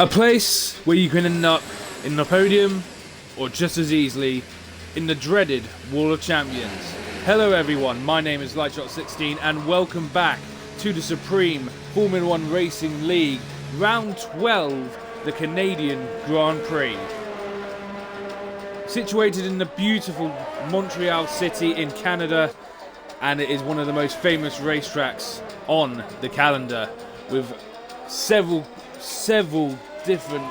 A place where you can end up in the podium, or just as easily, in the dreaded Wall of Champions. Hello everyone, my name is Lightshot16 and welcome back to the Supreme Formula 1 Racing League, Round 12, the Canadian Grand Prix. Situated in the beautiful Montreal City in Canada, and it is one of the most famous racetracks on the calendar, with several different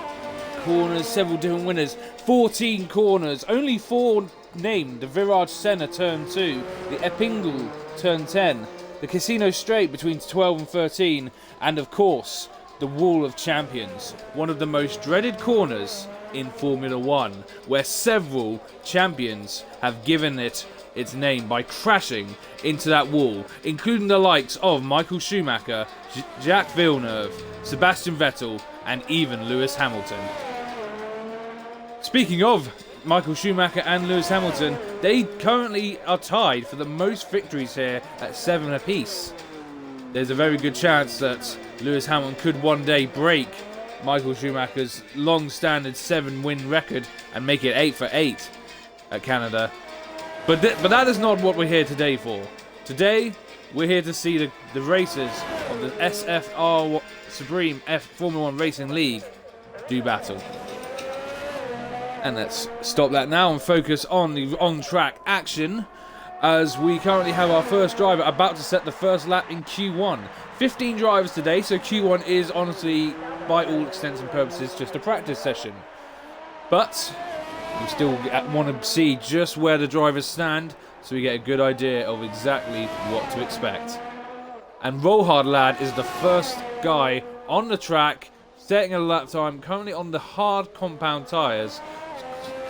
corners, several different winners, 14 corners, only 4 named: the Virage Senna Turn 2, the Epingle Turn 10, the Casino Straight between 12 and 13, and of course, the Wall of Champions, one of the most dreaded corners in Formula 1, where several champions have given it its name by crashing into that wall, including the likes of Michael Schumacher, Jacques Villeneuve, Sebastian Vettel, and even Lewis Hamilton. Speaking of Michael Schumacher and Lewis Hamilton, they currently are tied for the most victories here at 7 apiece. There's a very good chance that Lewis Hamilton could one day break Michael Schumacher's long-standing 7-win record and make it 8 for 8 at Canada. But that is not what we're here today for. Today, we're here to see the races of the SFR Supreme Formula 1 Racing League do battle. And let's stop that now and focus on the on-track action, as we currently have our first driver about to set the first lap in Q1. 15 drivers today, so Q1 is honestly, by all extents and purposes, just a practice session. But we still want to see just where the drivers stand, so we get a good idea of exactly what to expect. And Rollhard Lad is the first guy on the track, setting a lap time currently on the hard compound tyres.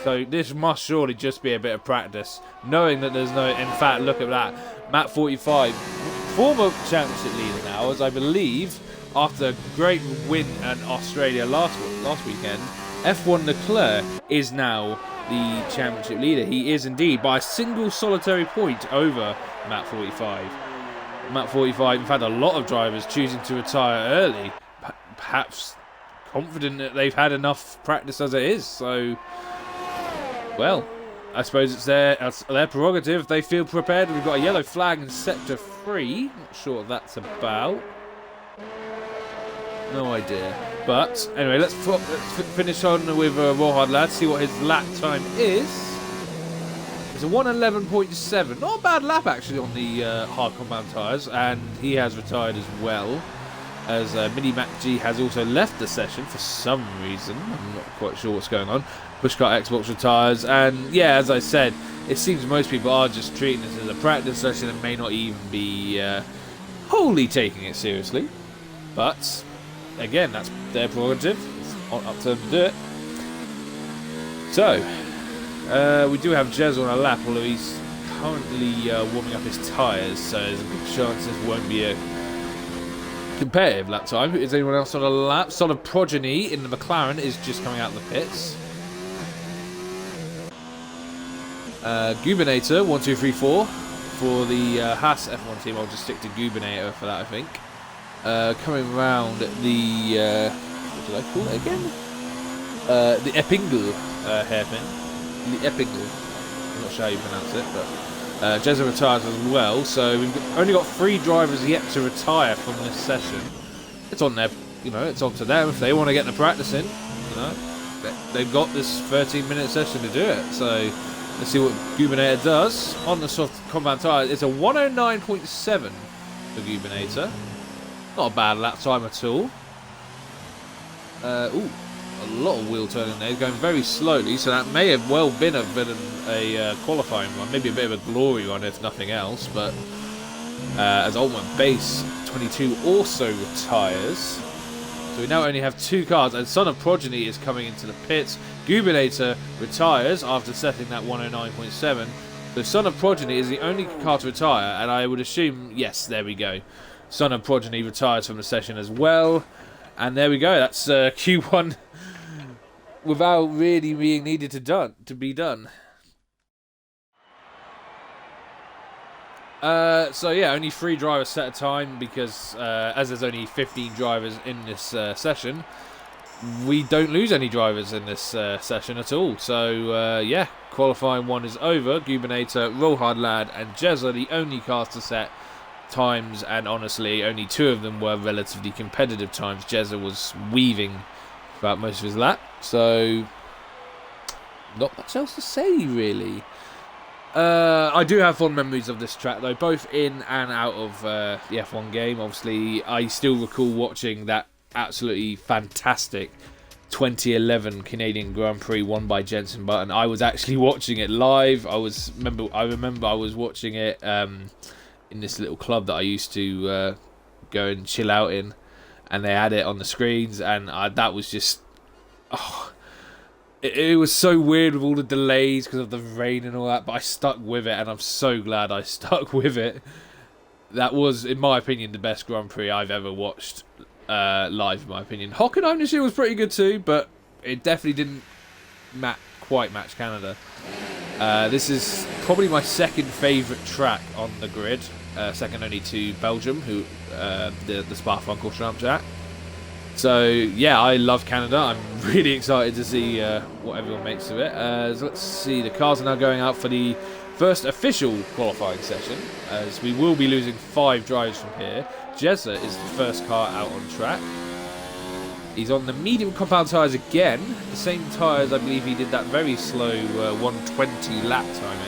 So this must surely just be a bit of practice, knowing that there's no, in fact, look at that, Matt 45, former championship leader now, as I believe, after a great win in Australia last weekend, F1 Leclerc is now the championship leader. He is indeed, by a single solitary point over Matt 45. Matt 45, in fact, a lot of drivers choosing to retire early, perhaps confident that they've had enough practice as it is. So, well, I suppose it's their prerogative if they feel prepared. We've got a yellow flag in sector 3. Not sure what that's about. No idea. But anyway, let's finish on with Rollhard Lad, see what his lap time is. It's a 1:11.7. Not a bad lap actually on the hard compound tyres, and he has retired as well. As Mini Mac G has also left the session for some reason. I'm not quite sure what's going on. Pushcart Xbox retires, and yeah, as I said, it seems most people are just treating this as a practice session and may not even be wholly taking it seriously. But again, that's their prerogative. It's up to them to do it. So, we do have Jez on a lap, although he's currently warming up his tyres, so there's a good chance this won't be a competitive lap time. Is anyone else on a lap? Solid Progeny in the McLaren is just coming out of the pits. Gubinator 1, 2, 3, 4 for the Haas F1 team. I'll just stick to Gubinator for that, I think. Coming round the what did I call it again? The Epingle hairpin. The Epingle. I'm not sure how you pronounce it, but Jezza retires as well. So we've only got 3 drivers yet to retire from this session. It's on their, it's on to them if they want to get the practice in. They've got this 13-minute session to do it. So let's see what Gubinator does on the soft compound tyre. It's a 1:09.7 for Gubinator. Not a bad lap time at all. A lot of wheel turning there, going very slowly, so that may have well been a qualifying run, maybe a bit of a glory run if nothing else, but as Ultimate Base 22 also retires, so we now only have 2 cars, and Son of Progeny is coming into the pits. Gubinator retires after setting that 1:09.7, so Son of Progeny is the only car to retire, and I would assume, yes, there we go. Son of Progeny retires from the session as well. And there we go. That's Q1 without really being needed to be done. So yeah, only 3 drivers set a time because as there's only 15 drivers in this session, we don't lose any drivers in this session at all. So, yeah, qualifying 1 is over. Gubernator, Roll Hard Lad, and Jezza, the only cars to set times, and honestly, only 2 of them were relatively competitive times. Jezza was weaving throughout most of his lap, so not much else to say, really. I do have fond memories of this track, though, both in and out of the F1 game. Obviously, I still recall watching that absolutely fantastic 2011 Canadian Grand Prix won by Jenson Button. I was actually watching it live. I remember I was watching it in this little club that I used to go and chill out in, and they had it on the screens, and that was just it was so weird with all the delays because of the rain and all that, but I stuck with it, and I'm so glad I stuck with it. That was, in my opinion, the best Grand Prix I've ever watched live, in my opinion. Hockenheim this year was pretty good too, but it definitely didn't quite match Canada. This is probably my second favourite track on the grid, second only to Belgium, who the Spa-Francorchamps track. So, yeah, I love Canada. I'm really excited to see what everyone makes of it. So let's see, the cars are now going out for the first official qualifying session, as we will be losing 5 drivers from here. Jezza is the first car out on track. He's on the medium compound tyres again, the same tyres I believe he did that very slow 120 lap time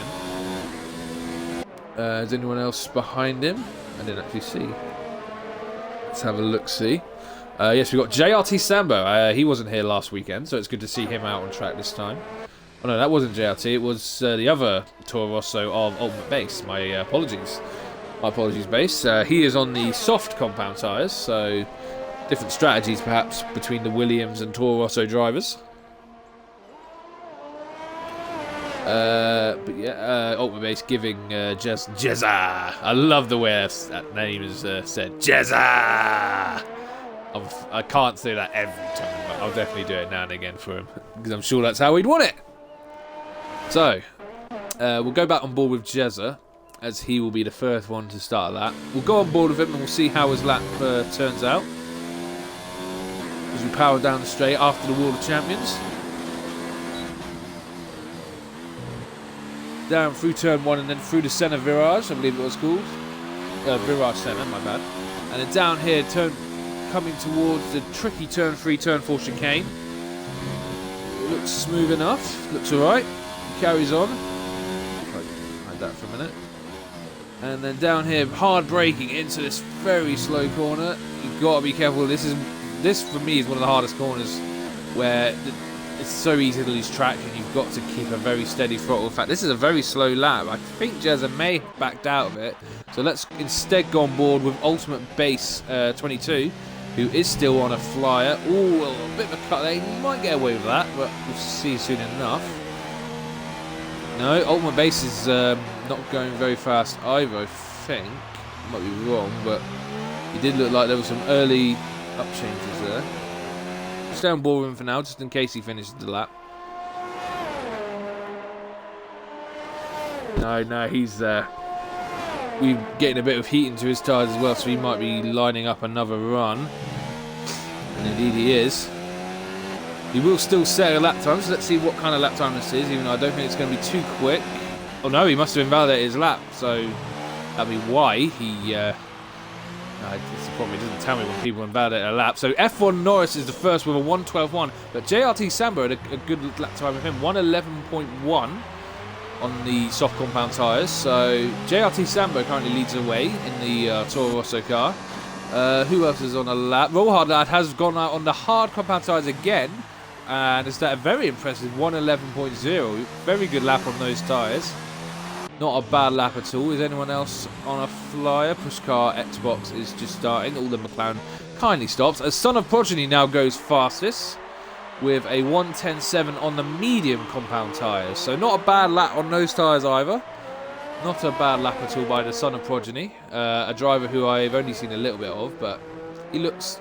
in. Is anyone else behind him? I didn't actually see. Let's have a look-see. Yes, we've got JRT Sambo. He wasn't here last weekend, so it's good to see him out on track this time. Oh no, that wasn't JRT. It was the other Toro Rosso of Ultimate Base. My apologies. My apologies, Base. He is on the soft compound tyres, so different strategies perhaps between the Williams and Toro Rosso drivers. But yeah, Ultimate Base giving Jezza. I love the way that name is said. Jezza! I can't say that every time, but I'll definitely do it now and again for him, because I'm sure that's how he'd want it. So, we'll go back on board with Jezza, as he will be the first one to start a lap. We'll go on board with him and we'll see how his lap turns out, as we power down the straight after the Wall of Champions. Down through turn 1 and then through the centre virage, I believe it was called. Virage centre, my bad. And then down here, coming towards the tricky turn 3, turn 4 chicane. Looks smooth enough, looks alright. Carries on. Hide that for a minute. And then down here, hard braking into this very slow corner. You've got to be careful. This for me is one of the hardest corners, where it's so easy to lose track, and you've got to keep a very steady throttle. In fact, this is a very slow lap. I think Jezza may have backed out of it. So let's instead go on board with Ultimate Base 22, who is still on a flyer. Ooh, a bit of a cut there. He might get away with that, but we'll see soon enough. No, Ultimate Base is not going very fast either, I think. Might be wrong, but he did look like there were some early up changes there. Stay on board with him for now, just in case he finishes the lap. No, he's we're getting a bit of heat into his tyres as well, so he might be lining up another run. And indeed he is. He will still set a lap time, so let's see what kind of lap time this is, even though I don't think it's going to be too quick. Oh no, he must have invalidated his lap, so that'd be why he... It's the problem, he doesn't tell me when people invalidate a lap. So F1 Norris is the first with a 1:12.1, but JRT Sambo had a good lap time with him, 1:11.1 on the soft compound tyres. So JRT Sambo currently leads the way in the Toro Rosso car. Who else is on a lap? Roll Hard Lad has gone out on the hard compound tyres again, and it's a very impressive 1:11.0. Very good lap on those tyres. Not a bad lap at all. Is anyone else on a flyer? Pushcar Xbox is just starting. All the McLaren kindly stops. As Son of Progeny now goes fastest with a 1:10.7 on the medium compound tyres. So not a bad lap on those tyres either. Not a bad lap at all by the Son of Progeny. A driver who I've only seen a little bit of, but he looks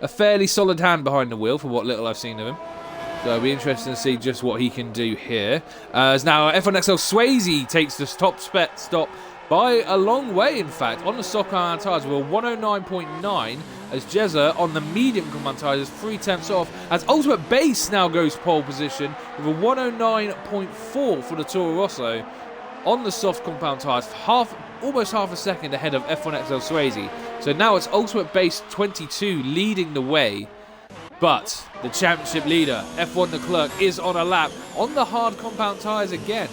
a fairly solid hand behind the wheel for what little I've seen of him. So it'll be interesting to see just what he can do here. As now F1 XL Swayze takes the top stop by a long way, in fact, on the soft compound tyres. We're 109.9 as Jezza on the medium compound tyres is 3/10 off, as Ultimate Base now goes pole position with a 109.4 for the Toro Rosso on the soft compound tyres, almost half a second ahead of F1XL Swayze. So now it's Ultimate Base 22 leading the way. But the championship leader, F1 Leclerc, is on a lap on the hard compound tyres again.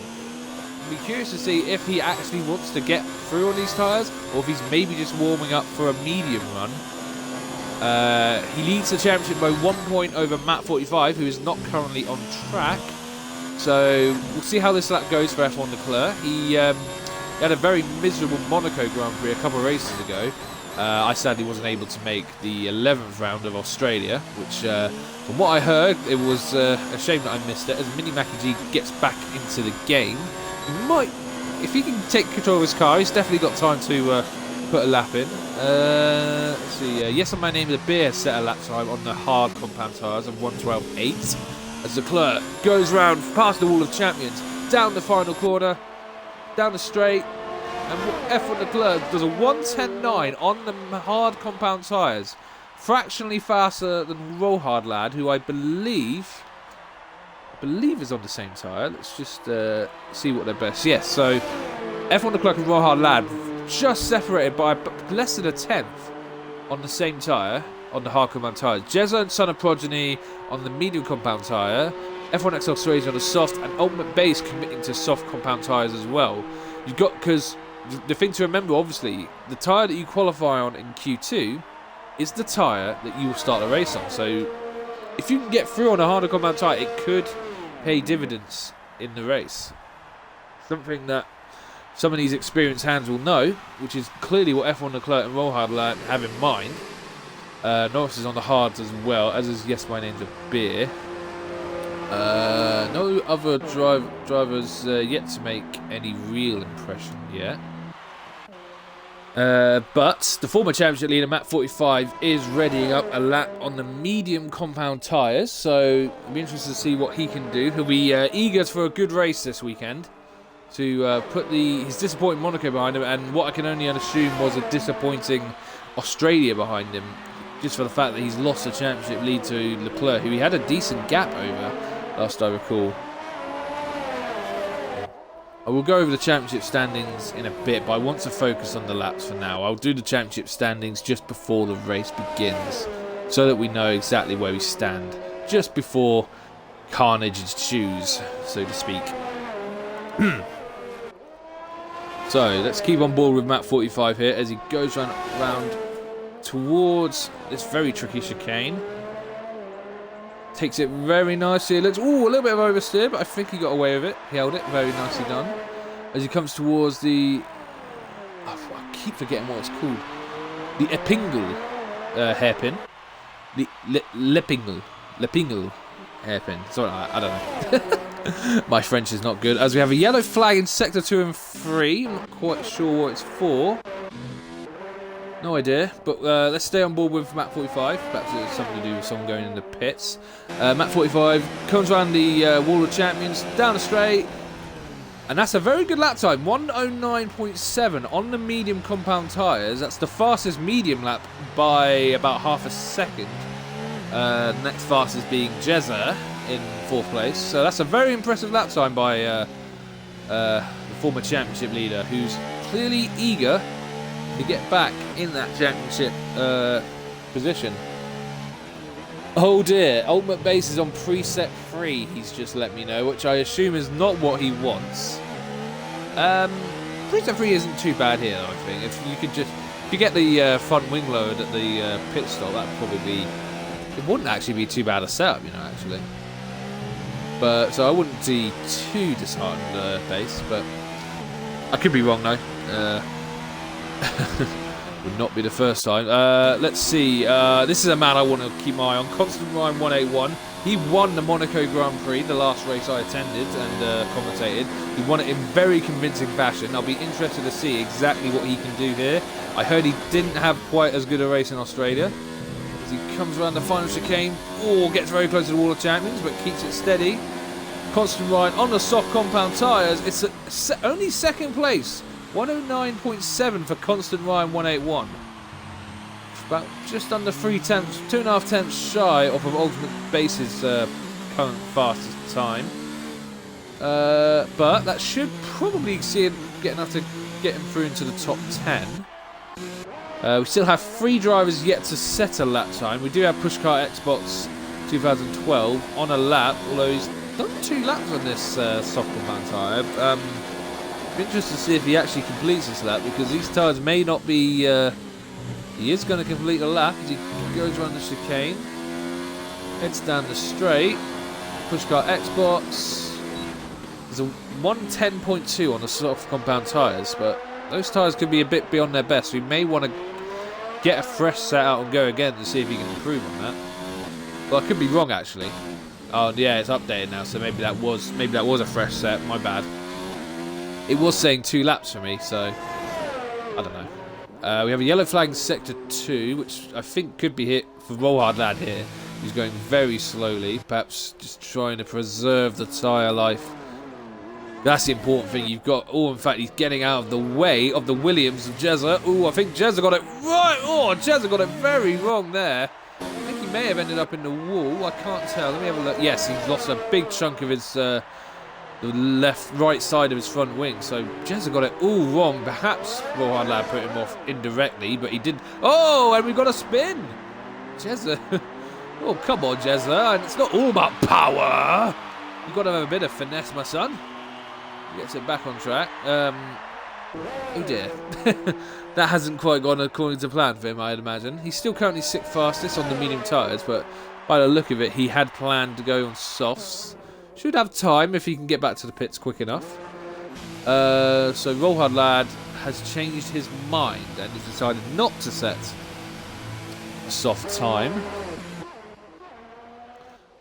I'll be curious to see if he actually wants to get through on these tyres or if he's maybe just warming up for a medium run. He leads the championship by 1 point over Matt 45, who is not currently on track. So we'll see how this lap goes for F1 Leclerc. He had a very miserable Monaco Grand Prix a couple of races ago. I sadly wasn't able to make the 11th round of Australia, which, from what I heard, it was a shame that I missed it. As Mini Mackie G gets back into the game, he might, if he can take control of his car, he's definitely got time to put a lap in. Let's see. Yes, and My Name is a Beer set a lap time on the hard compound tyres of 1:12.8. As Leclerc goes round past the wall of champions, down the final corner, down the straight, and F1 Leclerc does a 1:10.9 on the hard compound tyres, fractionally faster than Rollhard Lad, who I believe is on the same tyre. Let's just see what they're best. Yes, so F1 Leclerc and Rollhard Lad just separated by less than a tenth on the same tyre, on the hard compound tyres. Jezza and Son of Progeny on the medium compound tyre, F1XL Swayze on the soft, and Ultimate Base committing to soft compound tyres as well. You've got, because the thing to remember, obviously, the tyre that you qualify on in Q2 is the tyre that you will start the race on. So if you can get through on a harder compound tyre, it could pay dividends in the race. Something that some of these experienced hands will know, which is clearly what F1 Leclerc and Rollhard have in mind. Norris is on the hards as well, as is Yes, My Name's a Beer. No other drivers yet to make any real impression yet. But the former championship leader, Matt 45, is readying up a lap on the medium compound tyres, so I'll be interested to see what he can do. He'll be eager for a good race this weekend to put his disappointing Monaco behind him, and what I can only assume was a disappointing Australia behind him, just for the fact that he's lost the championship lead to Leclerc, who he had a decent gap over, last I recall. I will go over the championship standings in a bit, but I want to focus on the laps for now. I'll do the championship standings just before the race begins, so that we know exactly where we stand, just before carnage ensues, so to speak. So, let's keep on board with Matt 45 here, as he goes round towards this very tricky chicane. Takes it very nicely. It looks, a little bit of oversteer, but I think he got away with it. He held it. Very nicely done. As he comes towards the... I keep forgetting what it's called. The Epingle hairpin. The Lepingle hairpin. Sorry, I don't know. My French is not good. As we have a yellow flag in Sector 2 and 3. I'm not quite sure what it's for. No idea, but let's stay on board with Matt 45. Perhaps it's something to do with someone going in the pits. Matt 45 comes around the Wall of Champions, down the straight, and that's a very good lap time, 1:09.7 on the medium compound tyres. That's the fastest medium lap by about half a second. Next fastest being Jezza in 4th place. So that's a very impressive lap time by the former championship leader, who's clearly eager to get back in that championship position. Oh dear, Ultimate Base is on preset 3, he's just let me know, which I assume is not what he wants. Preset 3 isn't too bad here though, I think. If you get the front wing load at the pit stop, that'd probably be, it wouldn't actually be too bad a setup, you know, actually. But, so I wouldn't be too disheartened, Base, but I could be wrong though. Would not be the first time. Let's see. This is a man I want to keep my eye on. Constant Ryan 181. He won the Monaco Grand Prix, the last race I attended and commentated. He won it in very convincing fashion. I'll be interested to see exactly what he can do here. I heard he didn't have quite as good a race in Australia. As he comes around the final chicane, gets very close to the Wall of Champions, but keeps it steady. Constant Ryan on the soft compound tyres. It's only second place 109.7 for Constant Ryan 181. About just under 2.5 tenths shy off of Ultimate Base's current fastest time. But that should probably exceed enough to get him through into the top 10. We still have 3 drivers yet to set a lap time. We do have Pushkar Xbox 2012 on a lap, although he's done 2 laps on this soft compound tyre. I'm interested to see if he actually completes this lap, because these tyres may not be... he is going to complete a lap as he goes around the chicane. Heads down the straight. Pushkar Xbox. There's a 110.2 on the soft compound tyres, but those tyres could be a bit beyond their best. We may want to get a fresh set out and go again to see if he can improve on that. Well, I could be wrong actually. Oh yeah, it's updated now, so maybe that was a fresh set. My bad. It was saying 2 laps for me, so I don't know. We have a yellow flag in sector 2, which I think could be hit for Rollhard Lad here. He's going very slowly, perhaps just trying to preserve the tyre life. That's the important thing. You've got... Oh, in fact, he's getting out of the way of the Williams of Jezza. Oh, I think Jezza got it right. Oh, Jezza got it very wrong there. I think he may have ended up in the wall. I can't tell. Let me have a look. Yes, he's lost a big chunk of his... the right side of his front wing. So Jezza got it all wrong. Perhaps Rollhard Lad put him off indirectly, but he did... Oh, and we got a spin. Jezza... Oh, come on, Jezza. It's not all about power. You've got to have a bit of finesse, my son. Gets it back on track. Oh dear. That hasn't quite gone according to plan for him, I'd imagine. He's still currently 6th fastest on the medium tyres, but by the look of it, he had planned to go on softs. Should have time if he can get back to the pits quick enough. So Rollhard Lad has changed his mind and has decided not to set a soft time.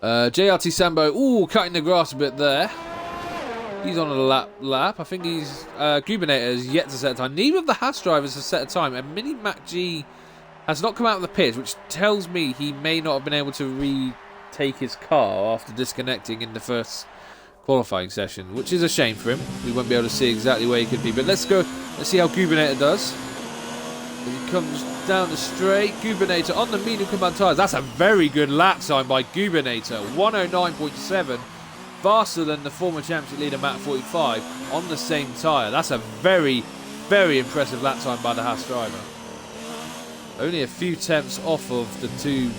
JRT Sambo, ooh, cutting the grass a bit there. He's on a lap. I think he's... Gubernator has yet to set a time. Neither of the Haas drivers has set a time. And Mini Mac G has not come out of the pits, which tells me he may not have been able to retake his car after disconnecting in the first qualifying session, which is a shame for him. We won't be able to see exactly where he could be. But let's see how Gubernator does. As he comes down the straight. Gubernator on the medium compound tyres. That's a very good lap time by Gubernator. 109.7. Faster than the former championship leader Matt 45 on the same tyre. That's a very, very impressive lap time by the Haas driver. Only a few tenths off of the 2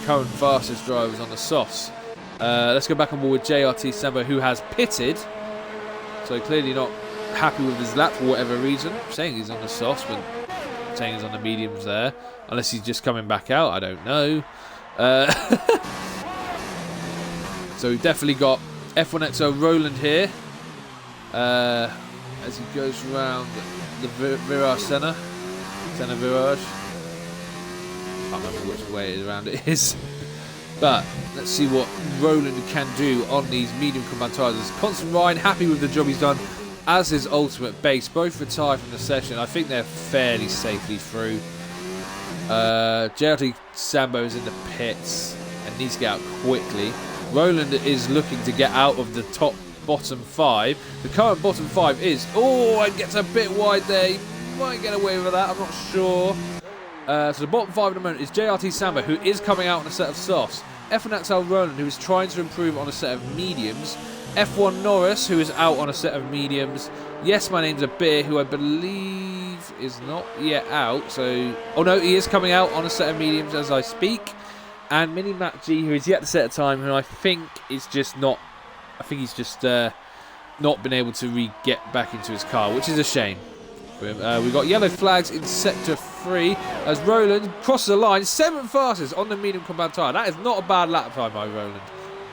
current fastest drivers on the softs. Let's go back on board with JRT Sambo, who has pitted. So clearly not happy with his lap for whatever reason. I'm saying he's on the softs, but I'm saying he's on the mediums there. Unless he's just coming back out, I don't know. So we've definitely got F1XO Roland here, as he goes around the Virage Senna Virage. I can't remember which way around it is. But let's see what Roland can do on these medium compound tyres. Constant Ryan happy with the job he's done, as is Ultimate Base. Both retired from the session. I think they're fairly safely through. JRT Sambo is in the pits and needs to get out quickly. Roland is looking to get out of the bottom 5. The current bottom 5 is... Oh, and gets a bit wide there. He might get away with that. I'm not sure. So the bottom 5 at the moment is JRT Sambo, who is coming out on a set of softs. F1XL Roland, who is trying to improve on a set of mediums. F1 Norris, who is out on a set of mediums. Yes, my name's a beer, who I believe is not yet out. So, oh no, he is coming out on a set of mediums as I speak. And Mini Mac G, who is yet to set a time, who I think is just not... I think he's just not been able to get back into his car, which is a shame for him. We've got yellow flags in Sector 3 as Roland crosses the line. 7th fastest on the medium compound tyre. That is not a bad lap time by Roland.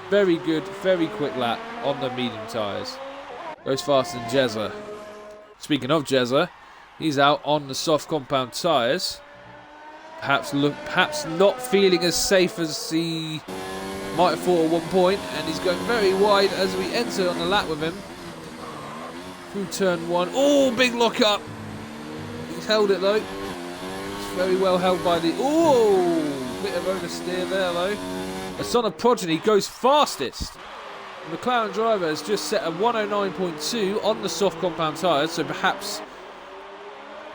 Very good, very quick lap on the medium tyres. Goes faster than Jezza. Speaking of Jezza, he's out on the soft compound tyres. Perhaps not feeling as safe as he might have thought at one point, and he's going very wide as we enter on the lap with him. Through turn 1. Oh, big lock up. He's held it though. It's very well held by the... Oh, bit of oversteer there though. The son of Progeny goes fastest. The McLaren driver has just set a 109.2 on the soft compound tyres, so perhaps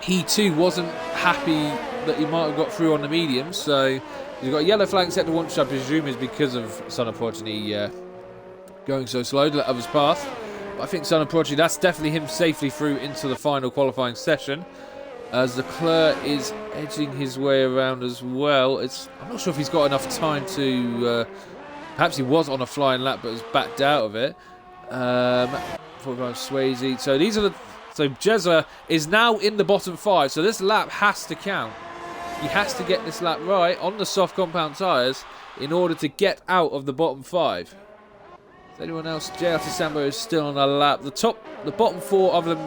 he too wasn't happy that he might have got through on the mediums, so he's got a yellow flag set to one, which I presume is because of Son of Progeny going so slow to let others pass. But I think Son of Progeny, that's definitely him safely through into the final qualifying session, as Leclerc is edging his way around as well. I'm not sure if he's got enough time to... perhaps he was on a flying lap but has backed out of it. Swayze. So these are the... So Jezza is now in the bottom 5, so this lap has to count. He has to get this lap right on the soft compound tyres in order to get out of the bottom 5. Is anyone else? JRT Sambo is still on a lap. The bottom 4 of them,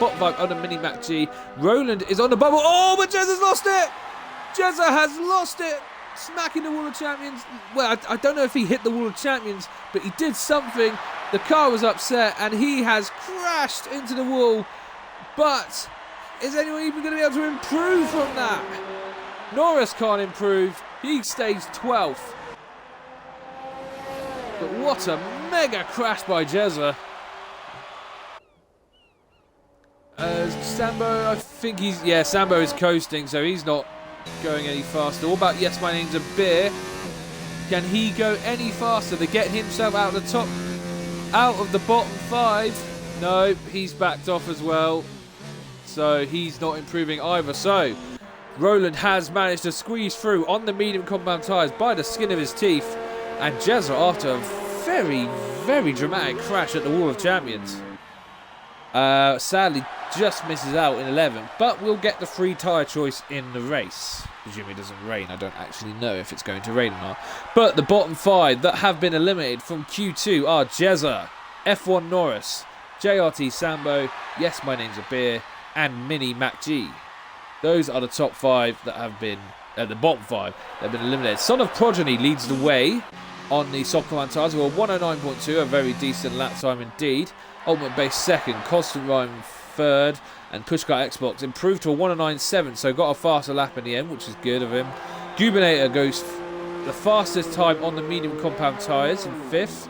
bottom 5 on the Mini Mac G. Roland is on the bubble. Oh, but Jezza's lost it! Jezza has lost it! Smacking the Wall of Champions. Well, I don't know if he hit the Wall of Champions, but he did something. The car was upset and he has crashed into the wall. But is anyone even going to be able to improve from that? Norris can't improve. He stays 12th. But what a mega crash by Jezza. Sambo, I think he's... Yeah, Sambo is coasting, so he's not going any faster. What about Yes My Name's a Beer? Can he go any faster to get himself out of the top, out of the bottom 5? No, he's backed off as well, so he's not improving either. So Roland has managed to squeeze through on the medium compound tyres by the skin of his teeth, and Jezza, after a very, very dramatic crash at the Wall of Champions, sadly just misses out in 11th, but we'll get the free tyre choice in the race. Presumably it doesn't rain. I don't actually know if it's going to rain or not. But the bottom 5 that have been eliminated from Q2 are Jezza, F1 Norris, JRT Sambo, Yes My Name's a Beer, and Mini Mac G. Those are the top 5 that have been, the bottom 5 that have been eliminated. Son of Progeny leads the way on the soft command tyres with a 109.2, a very decent lap time indeed. Ultimate Base second, Constant Rhyme third, and Pushcart Xbox improved to a 109.7, so got a faster lap in the end, which is good of him. Gubinator goes the fastest time on the medium compound tyres in 5th.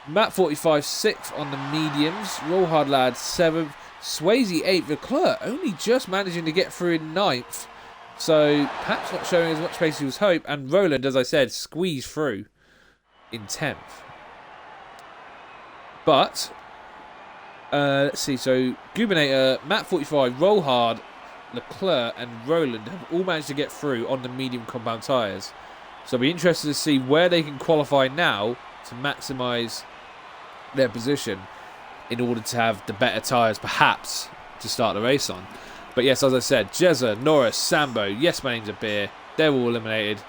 Matt 45 6th on the mediums. Roll Hard Lad 7th. Swayze 8th. Leclerc only just managing to get through in 9th, so perhaps not showing as much pace as he was hoped. And Roland, as I said, squeezed through in 10th. But let's see, so Gubinator, Matt 45, Roll Hard, Leclerc and Roland have all managed to get through on the medium compound tyres. So I'll be interested to see where they can qualify now to maximise their position in order to have the better tyres perhaps to start the race on. But yes, as I said, Jezza, Norris, Sambo, Yes My Name's a Beer, they're all eliminated.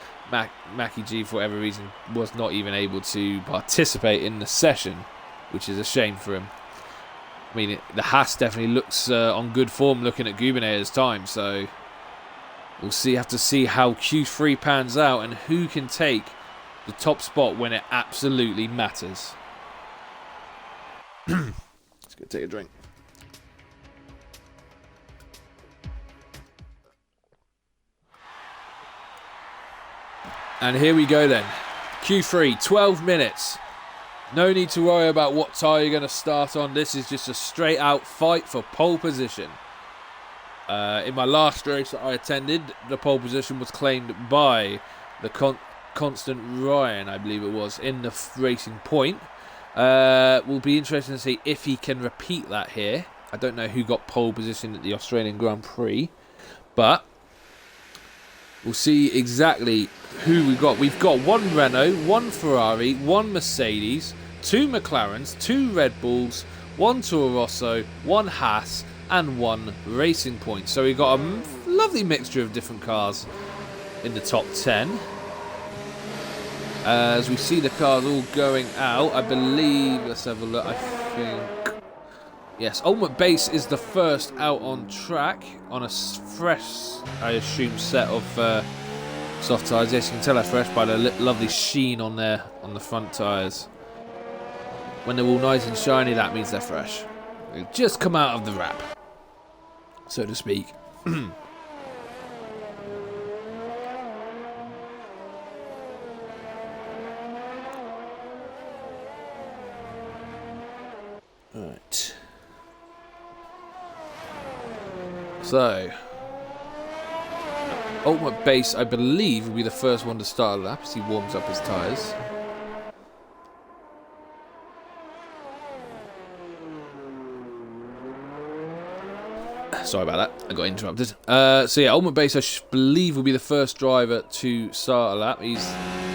Mackie G, for whatever reason, was not even able to participate in the session, which is a shame for him. I mean, the Haas definitely looks on good form looking at Gubinator's time, so we'll have to see how Q3 pans out and who can take the top spot when it absolutely matters. Let's go take a drink. And here we go then. Q3, 12 minutes. No need to worry about what tyre you're going to start on. This is just a straight out fight for pole position. In my last race that I attended, the pole position was claimed by the Constant Ryan, I believe it was, in the Racing Point. Will be interesting to see if he can repeat that here. I don't know who got pole position at the Australian Grand Prix, but we'll see exactly who we've got. We've got one Renault, one Ferrari, one Mercedes, two McLarens, two Red Bulls, one Toro Rosso, one Haas, and one Racing Point. So we've got a lovely mixture of different cars in the top 10. As we see the cars all going out, I believe, let's have a look, I think, yes, Ultimate Base is the first out on track on a fresh, I assume, set of soft tyres. Yes, you can tell they're fresh by the lovely sheen on the front tyres. When they're all nice and shiny, that means they're fresh. They've just come out of the wrap, so to speak. Right. So, Ultimate Base, I believe, will be the first one to start a lap as he warms up his tyres. Sorry about that, I got interrupted. So yeah, Ultimate Base, I believe, will be the first driver to start a lap. He's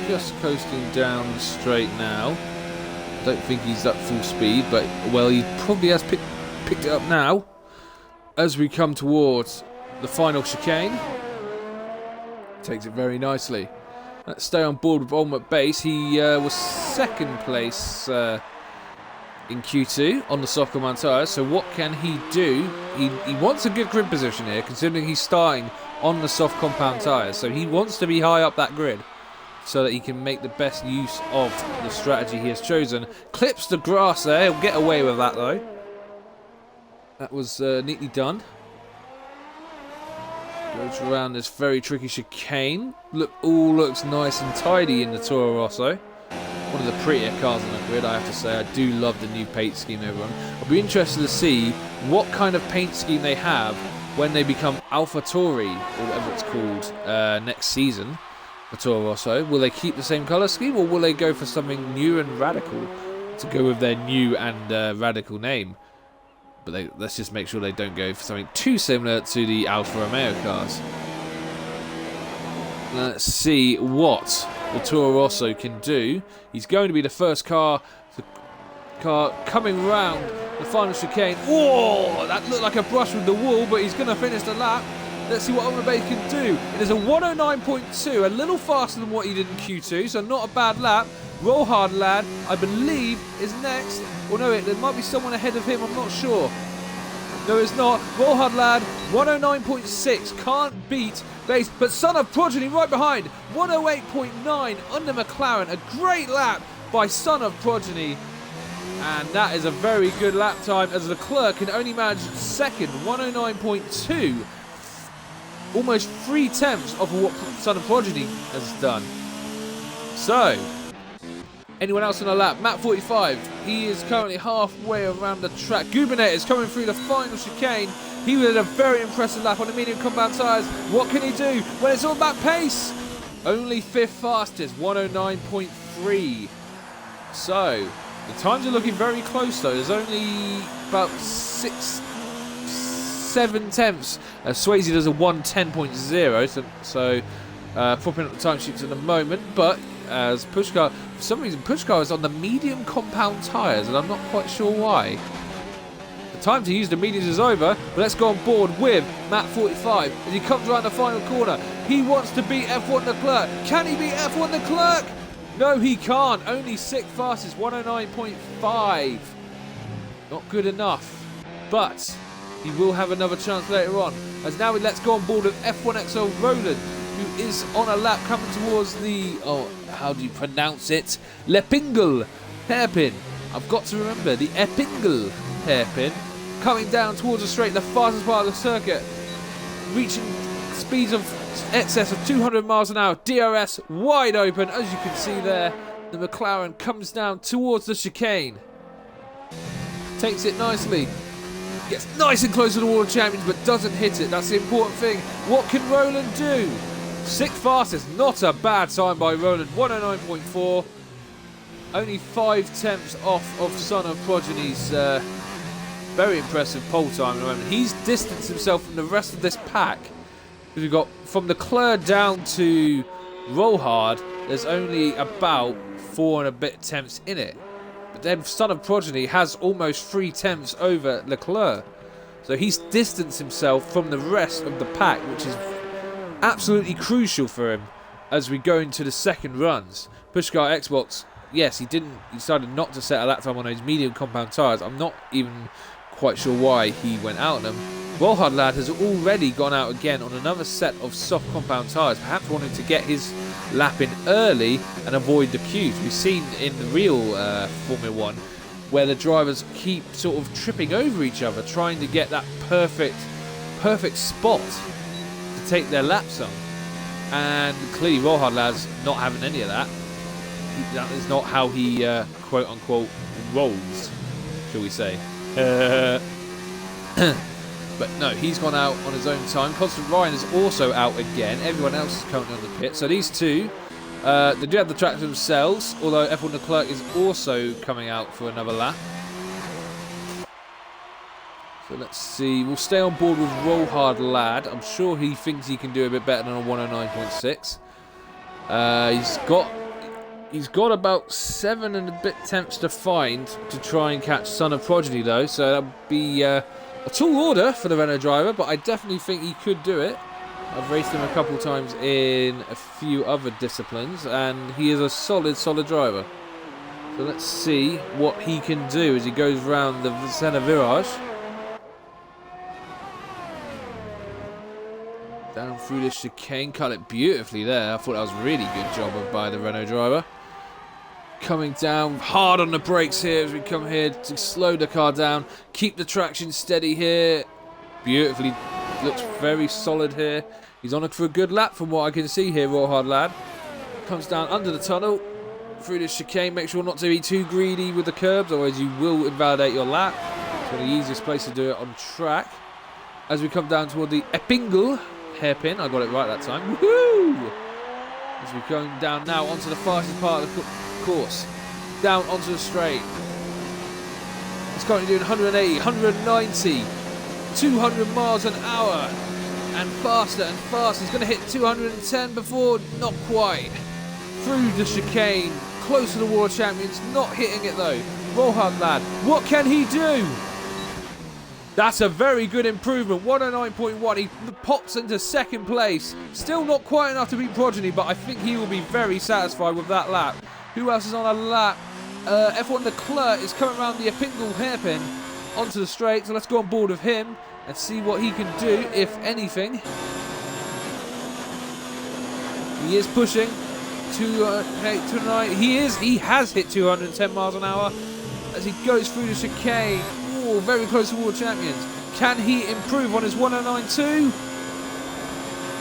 just coasting down the straight now. I don't think he's at full speed, but, well, he probably has picked it up now. As we come towards the final chicane. Takes it very nicely. Let's stay on board with Ultimate Base. He was second place in Q2 on the soft compound tyres. So what can he do? He wants a good grid position here, considering he's starting on the soft compound tyres. So he wants to be high up that grid so that he can make the best use of the strategy he has chosen. Clips the grass there. He'll get away with that, though. That was neatly done. Goes around this very tricky chicane. All looks nice and tidy in the Toro Rosso. One of the prettier cars on the grid, I have to say. I do love the new paint scheme, everyone. I'll be interested to see what kind of paint scheme they have when they become AlphaTauri, or whatever it's called, next season for Toro Rosso. Will they keep the same colour scheme, or will they go for something new and radical to go with their new and radical name? But let's just make sure they don't go for something too similar to the Alfa Romeo cars. Let's see what the Toro Rosso can do. He's going to be the first car coming round the final chicane. Whoa! That looked like a brush with the wall, but he's going to finish the lap. Let's see what Ultimate Base can do. It is a 109.2, a little faster than what he did in Q2, so not a bad lap. Roll Hard Lad, I believe, is next. Or no, there might be someone ahead of him, I'm not sure. No, it's not. Roll Hard Lad, 109.6, can't beat Base, but Son of Progeny right behind, 108.9 under McLaren. A great lap by Son of Progeny. And that is a very good lap time, as Leclerc can only manage second, 109.2. Almost 3/10 of what Son of Progeny has done. So, anyone else on the lap? Matt 45, he is currently halfway around the track. Gubernet is coming through the final chicane. He did a very impressive lap on the medium compound tyres. What can he do when it's all about pace? Only 5th fastest, 109.3. So, the times are looking very close though. There's only about 7 tenths. Swayze does a 110.0, so propping up the timesheets at the moment, but as Pushkar, for some reason Pushkar is on the medium compound tyres, and I'm not quite sure why. The time to use the mediums is over, but let's go on board with Matt 45 as he comes around the final corner. He wants to beat F1 Leclerc. Can he beat F1 Leclerc? No, he can't. Only 6th fastest, 109.5. Not good enough, but he will have another chance later on. As now let's go on board with F1XL Roland, who is on a lap coming towards the, how do you pronounce it? Lepingle hairpin. I've got to remember the Epingle hairpin. Coming down towards the straight, the fastest part of the circuit, reaching speeds of excess of 200 miles an hour. DRS wide open, as you can see there. The McLaren comes down towards the chicane. Takes it nicely. Gets nice and close to the Wall of Champions, but doesn't hit it. That's the important thing. What can Roland do? 6th fastest, not a bad time by Roland. 109.4. Only 5/10 off of Son of Progeny's very impressive pole time at the moment. He's distanced himself from the rest of this pack. We've got from Leclerc down to Roll Hard, there's only about 4 and a bit tenths in it. But then Son of Progeny has almost 3 tenths over Leclerc. So he's distanced himself from the rest of the pack, which is absolutely crucial for him as we go into the second runs. Pushkar Xbox, yes, he decided not to set a lap time on those medium compound tyres. I'm not even quite sure why he went out on them. Rollhard Lad has already gone out again on another set of soft compound tyres, perhaps wanting to get his lap in early and avoid the queues. We've seen in the real Formula 1 where the drivers keep sort of tripping over each other, trying to get that perfect spot to take their laps on. And clearly Rollhard Lad's not having any of that. That is not how he quote-unquote rolls, shall we say. But no, he's gone out on his own time. Constant Ryan is also out again. Everyone else is currently on the pit. So these two, they do have the track to themselves, although F1 Leclerc is also coming out for another lap. So let's see. We'll stay on board with Roll Hard Lad. I'm sure he thinks he can do a bit better than a 109.6. He's got about 7 and a bit tenths to find to try and catch Son of Progeny, though. So that would be a tall order for the Renault driver, but I definitely think he could do it. I've raced him a couple times in a few other disciplines, and he is a solid driver. So let's see what he can do as he goes round the centre virage. Down through this chicane, cut it beautifully there. I thought that was a really good job by the Renault driver. Coming down hard on the brakes here as we come here to slow the car down. Keep the traction steady here. Beautifully, looks very solid here. He's on it for a good lap from what I can see here, Raw Hard Lad. Comes down under the tunnel, through this chicane. Make sure not to be too greedy with the curbs, otherwise you will invalidate your lap. It's one of the easiest places to do it on track. As we come down toward the Eppingle hairpin, I got it right that time. Woohoo! As we're going down now onto the fastest part of the course, down onto the straight. It's currently doing 180, 190, 200 miles an hour, and faster and faster. He's going to hit 210 before, not quite. Through the chicane, close to the World Champions, not hitting it though. Roll Hard Lad, what can he do? That's a very good improvement. 109.1. He pops into second place. Still not quite enough to beat Progeny, but I think he will be very satisfied with that lap. Who else is on a lap? F1 Leclerc is coming around the Eppingle hairpin onto the straight. So let's go on board with him and see what he can do, if anything. He is pushing. 209. He has hit 210 miles an hour as he goes through the chicane. Very close to World Champions. Can he improve on his 109.2?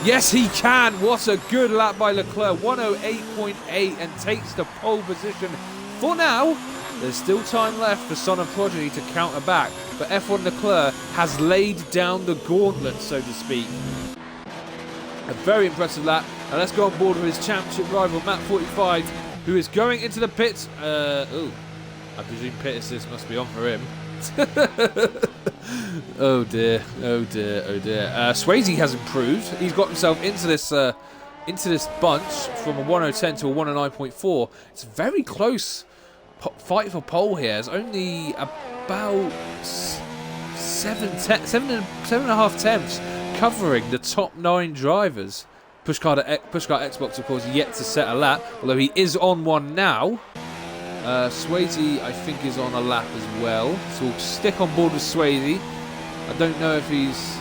Yes, he can. What a good lap by Leclerc. 108.8 and takes the pole position. For now, there's still time left for Son of Progeny to counter back, but F1 Leclerc has laid down the gauntlet, so to speak. A very impressive lap. Now let's go on board with his championship rival, Matt 45, who is going into the pits. I presume pit assist must be on for him. Oh dear, oh dear, oh dear. Swayze has improved. He's got himself into this bunch from a 110 to a 109.4. It's very close fight for pole here. It's only about 7.5 tenths covering the top 9 drivers. Pushcart Xbox, of course, yet to set a lap, although he is on one now. Swayze, I think, is on a lap as well, so we'll stick on board with Swayze. I don't know if he's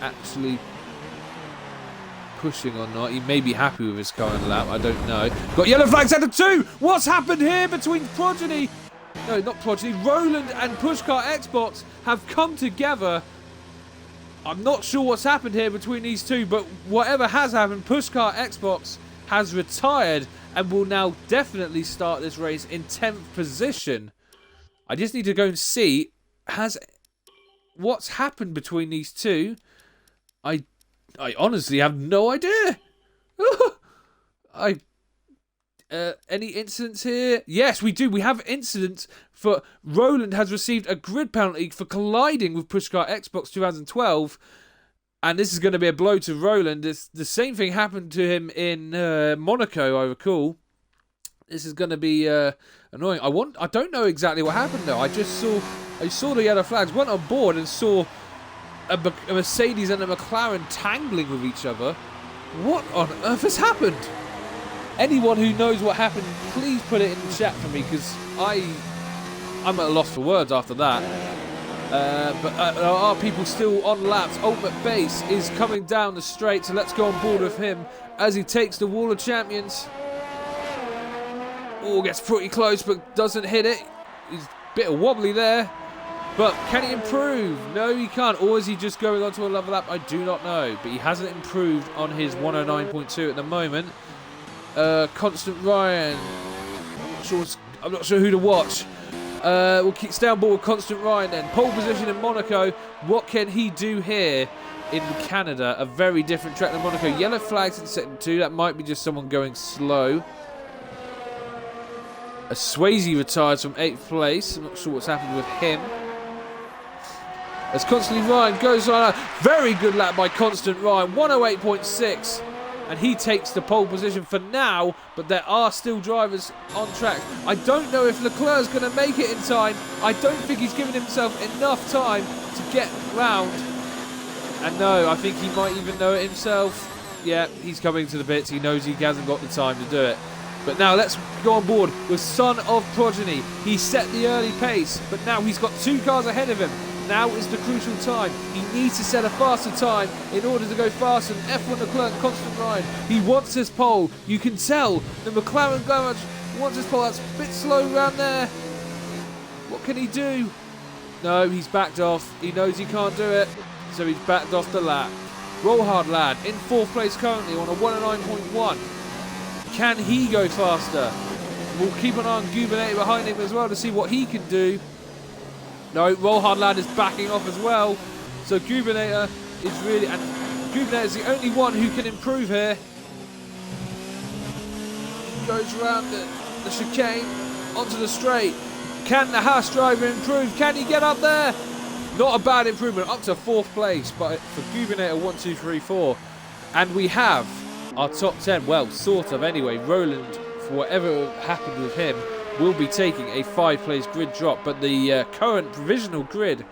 actually pushing or not. He may be happy with his current lap, I don't know. Got yellow flags out of 2! What's happened here between Progeny? No, not Progeny. Roland and Pushcart Xbox have come together. I'm not sure what's happened here between these two, but whatever has happened, Pushcart Xbox has retired and will now definitely start this race in 10th position. I just need to go and see what's happened between these two. I honestly have no idea. Any incidents here? Yes, we do. We have incidents for Roland has received a grid penalty for colliding with Pushcart Xbox 2012. And this is going to be a blow to Roland. The same thing happened to him in Monaco, I recall. This is going to be annoying. I don't know exactly what happened though. I saw the yellow flags, went on board and saw a Mercedes and a McLaren tangling with each other. What on earth has happened? Anyone who knows what happened, please put it in the chat for me, because I'm at a loss for words after that. But are people still on laps? Ultimate Base is coming down the straight, so let's go on board with him as he takes the Wall of Champions. Oh, gets pretty close, but doesn't hit it. He's a bit wobbly there. But can he improve? No, he can't. Or is he just going on to a level lap? I do not know. But he hasn't improved on his 109.2 at the moment. Constant Ryan. I'm not sure who to watch. We'll stay on board with Constant Ryan then. Pole position in Monaco. What can he do here in Canada? A very different track than Monaco. Yellow flags in second 2. That might be just someone going slow. Swayze retires from 8th place. I'm not sure what's happened with him. As Constant Ryan goes on. Very good lap by Constant Ryan. 108.6. And he takes the pole position for now, but there are still drivers on track. I don't know if Leclerc's going to make it in time. I don't think he's given himself enough time to get round. And no, I think he might even know it himself. Yeah, he's coming to the pits. He knows he hasn't got the time to do it. But now let's go on board with Son of Progeny. He set the early pace, but now he's got 2 cars ahead of him. Now is the crucial time. He needs to set a faster time in order to go faster than F1 Leclerc and Constant Ryan. He wants his pole. You can tell the McLaren garage wants his pole. That's a bit slow around there. What can he do? No, he's backed off. He knows he can't do it, so he's backed off the lap. Roll hard lad in 4th place currently on a 109.1. Can he go faster? We'll keep an eye on Gubernator behind him as well to see what he can do. No, Roll Hard Lad is backing off as well. So Gubernator is really... And Gubernator is the only one who can improve here. Goes around the chicane onto the straight. Can the Haas driver improve? Can he get up there? Not a bad improvement. Up to 4th place but for Gubernator 1, 2, 3, 4. And we have our top 10. Well, sort of anyway. Roland, for whatever happened with him, will be taking a 5-place grid drop, but the current provisional grid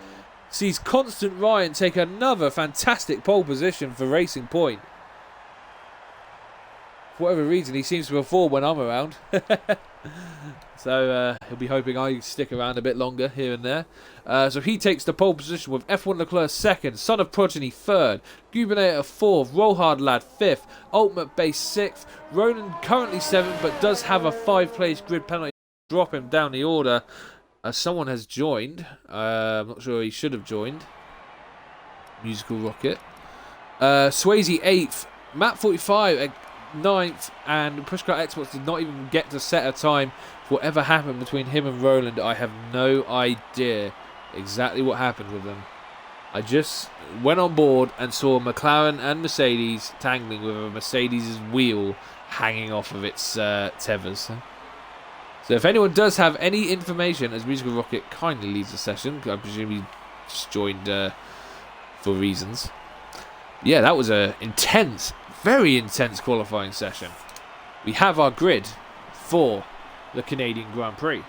sees Constant Ryan take another fantastic pole position for Racing Point. For whatever reason, he seems to perform when I'm around. So he'll be hoping I stick around a bit longer here and there. So he takes the pole position with F1 Leclerc 2nd, Son of Progeny 3rd, Gubernator 4th, Roll Hard Lad 5th, Ultimate Base 6th, Ronan currently 7th, but does have a 5-place grid penalty. Drop him down the order. Someone has joined. I'm not sure he should have joined. Musical Rocket. Swayze 8th. Matt 45 9th. And Pushcar Xbox did not even get to set a time for whatever happened between him and Roland. I have no idea exactly what happened with them. I just went on board and saw McLaren and Mercedes tangling with a Mercedes' wheel hanging off of its tethers. So if anyone does have any information, as Musical Rocket kindly leaves the session, I presume he just joined for reasons. Yeah, that was a intense, very intense qualifying session. We have our grid for the Canadian Grand Prix.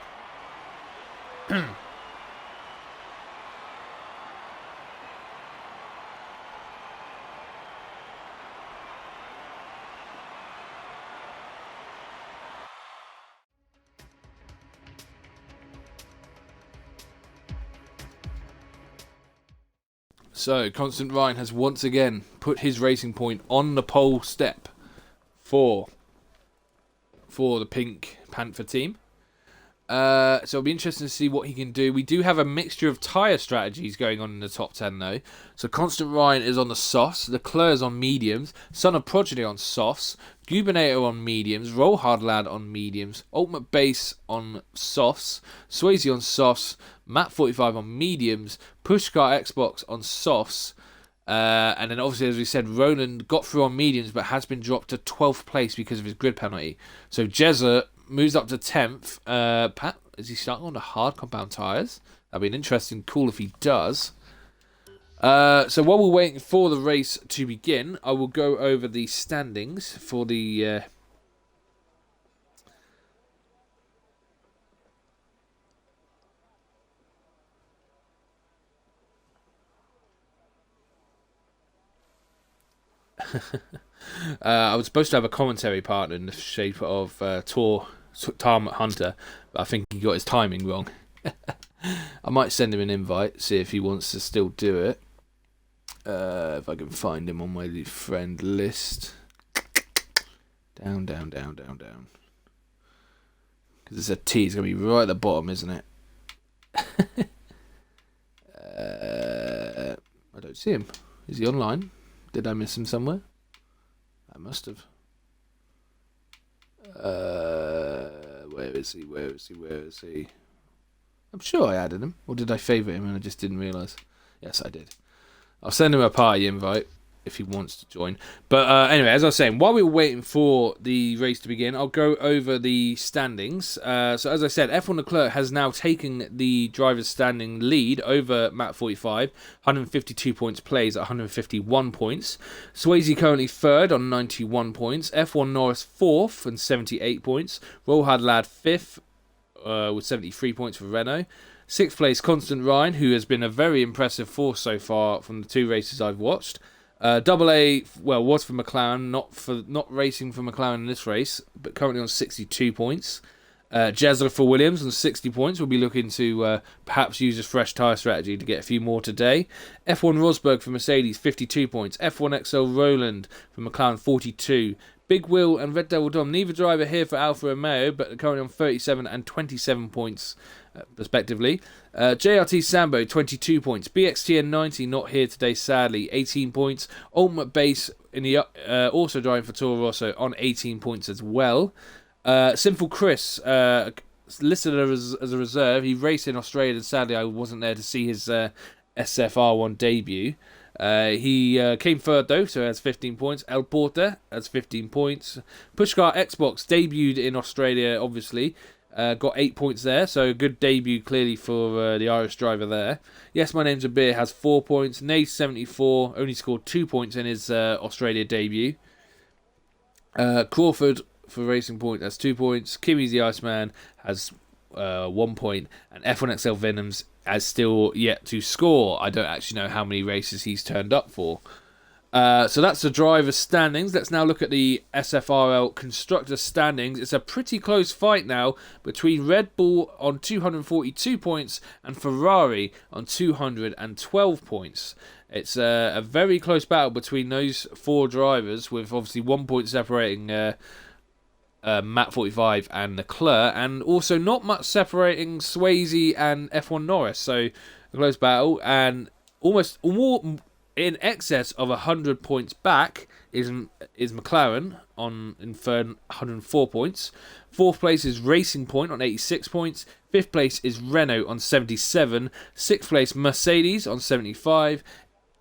So, Constant Ryan has once again put his Racing Point on the pole step for the Pink Panther team. So it'll be interesting to see what he can do. We do have a mixture of tyre strategies going on in the top 10 though. So Constant Ryan is on the softs, Leclerc is on mediums, Son of Progeny on softs, Gubernator on mediums, Roll Hard Lad on mediums, Ultimate Base on softs, Swayze on softs, Matt 45 on mediums, Pushcar Xbox on softs, and then obviously, as we said, Roland got through on mediums but has been dropped to 12th place because of his grid penalty. So Jezza moves up to 10th. Pat, is he starting on the hard compound tyres? That'd be an interesting call if he does. So while we're waiting for the race to begin, I will go over the standings for the... I was supposed to have a commentary partner in the shape of Tom Hunter, but I think he got his timing wrong. I might send him an invite, see if he wants to still do it. If I can find him on my friend list. Down. Because it's a T, it's going to be right at the bottom, isn't it? I don't see him. Is he online? Did I miss him somewhere? I must have. Where is he? I'm sure I added him. Or did I favourite him and I just didn't realise? Yes, I did. I'll send him a party invite if he wants to join. But anyway, as I was saying, while we were waiting for the race to begin, I'll go over the standings. So as I said, F1 Leclerc has now taken the driver's standing lead over Matt 45. 152 points plays at 151 points. Swayze currently third on 91 points. F1 Norris fourth and 78 points. Rohan Lad fifth with 73 points for Renault. Sixth place, Constant Ryan, who has been a very impressive force so far from the 2 races I've watched. Double A, well, was for McLaren, not racing for McLaren in this race, but currently on 62 points. Jezza for Williams on 60 points. We'll be looking to perhaps use a fresh tyre strategy to get a few more today. F1 Rosberg for Mercedes, 52 points. F1 XL Roland for McLaren, 42. Big Will and Red Devil Dom, neither driver here for Alfa Romeo, but currently on 37 and 27 points, respectively. JRT Sambo, 22 points. BXTN 90, not here today, sadly, 18 points. Ultimate Base, in the also driving for Toro Rosso, on 18 points as well. Sinful Chris, listed as a reserve. He raced in Australia, and sadly I wasn't there to see his SFR1 debut. He came third though, so has 15 points. El Porter has 15 points. Pushkar Xbox debuted in Australia, obviously. Got 8 points there, so a good debut clearly for the Irish driver there. Yes, My Name's a Beer has 4 points. Nace 74 only scored 2 points in his Australia debut. Crawford for Racing Point has 2 points. Kimmy's the Iceman has 1 point. And F1XL Venoms has still yet to score. I don't actually know how many races he's turned up for. So that's the driver's standings. Let's now look at the SFRL constructor standings. It's a pretty close fight now between Red Bull on 242 points and Ferrari on 212 points. It's a very close battle between those 4 drivers, with obviously 1 point separating Matt 45 and Leclerc, and also not much separating Swayze and F1 Norris. So a close battle, and almost more in excess of 100 points back is McLaren in third, 104 points. Fourth place is Racing Point on 86 points. Fifth place is Renault on 77. Sixth place Mercedes on 75.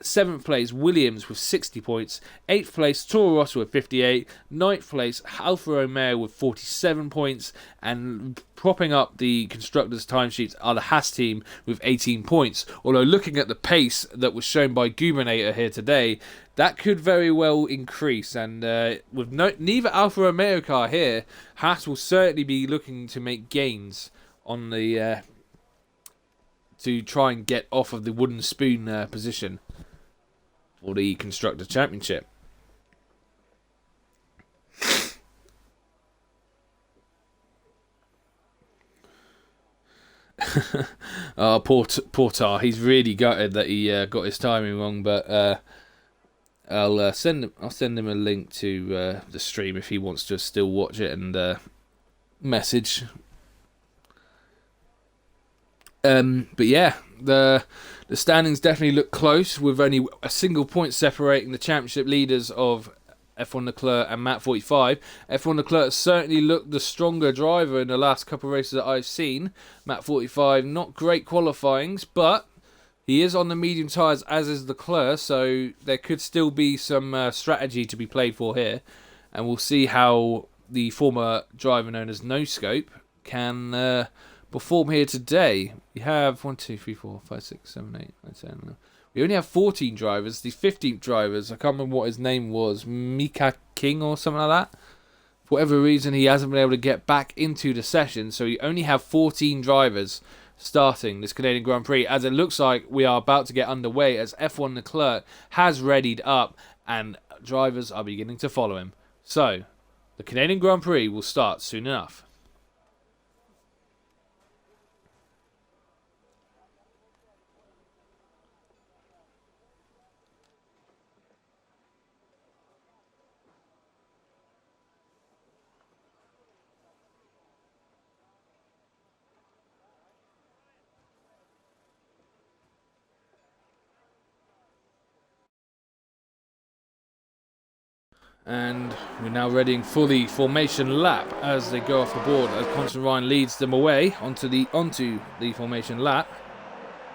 7th place Williams with 60 points. 8th place Toro Rosso with 58. 9th place Alfa Romeo with 47 points. And propping up the constructors' timesheets are the Haas team with 18 points. Although looking at the pace that was shown by Gubernator here today, that could very well increase. And with neither Alfa Romeo car here, Haas will certainly be looking to make gains on the to try and get off of the wooden spoon position for the Constructor Championship. Poor Tar. He's really gutted that he got his timing wrong, but I'll send him a link to the stream if he wants to still watch it and message. But yeah, the standings definitely look close, with only a single point separating the championship leaders of F1 Leclerc and Matt 45. F1 Leclerc certainly looked the stronger driver in the last couple of races that I've seen. Matt 45, not great qualifyings, but he is on the medium tyres, as is Leclerc, so there could still be some strategy to be played for here. And we'll see how the former driver known as No Scope can perform here today. We have 1, 2, 3, 4, 5, 6, 7, 8, 9, 10. We only have 14 drivers. The 15th drivers, I can't remember what his name was, Mika King or something like that. For whatever reason, he hasn't been able to get back into the session, so you only have 14 drivers starting this Canadian Grand Prix, as it looks like we are about to get underway, as F1 Leclerc has readied up and drivers are beginning to follow him. So, the Canadian Grand Prix will start soon enough. And we're now readying for the formation lap as they go off the board, as Constant Ryan leads them away onto the formation lap.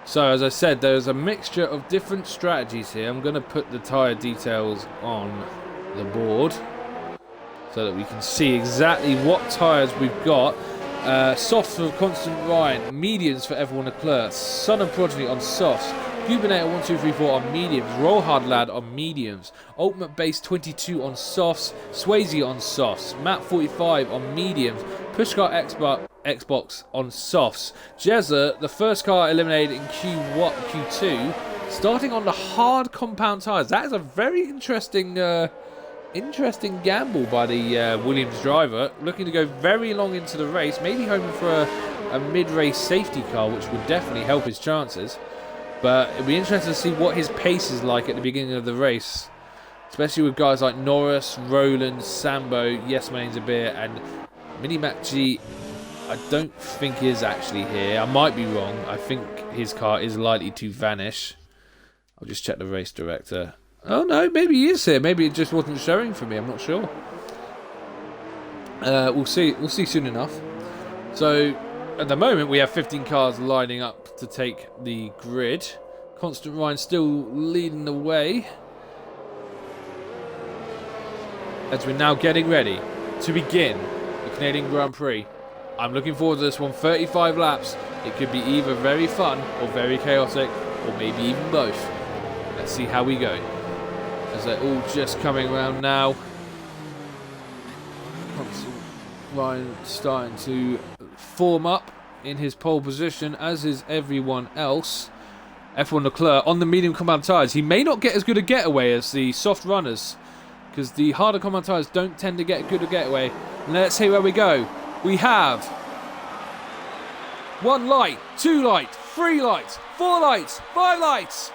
So as I said, there's a mixture of different strategies here. I'm going to put the tyre details on the board so that we can see exactly what tyres we've got. Softs for Constant Ryan, mediums for F1 Leclerc, Son of Progeny on softs, Gubinator 1234 on mediums, Roll Hard Lad on mediums, Ultimate Base 22 on softs, Swayze on softs, Map 45 on mediums, Pushcar Xbox on softs, Jezza, the first car eliminated in Q2, starting on the hard compound tyres. That is a very interesting gamble by the Williams driver, looking to go very long into the race, maybe hoping for a mid-race safety car, which would definitely help his chances. But it'll be interesting to see what his pace is like at the beginning of the race, especially with guys like Norris, Rowland, Sambo, Yes My Name's a Beer, and Mini Mac G. I don't think is actually here. I might be wrong. I think his car is likely to vanish. I'll just check the race director. Oh no, maybe he is here. Maybe it just wasn't showing for me. I'm not sure. We'll see. We'll see soon enough. So at the moment we have 15 cars lining up to take the grid. Constant Ryan still leading the way as we're now getting ready to begin the Canadian Grand Prix. I'm looking forward to this one. 35 laps. It could be either very fun or very chaotic, or maybe even both. Let's see how we go. As they're all just coming around now. Ryan starting to form up in his pole position, as is everyone else. F1 Leclerc on the medium compound tyres. He may not get as good a getaway as the soft runners, because the harder compound tyres don't tend to get good a getaway. Let's see where we go. We have 1 light, 2 lights, 3 lights, 4 lights, 5 lights.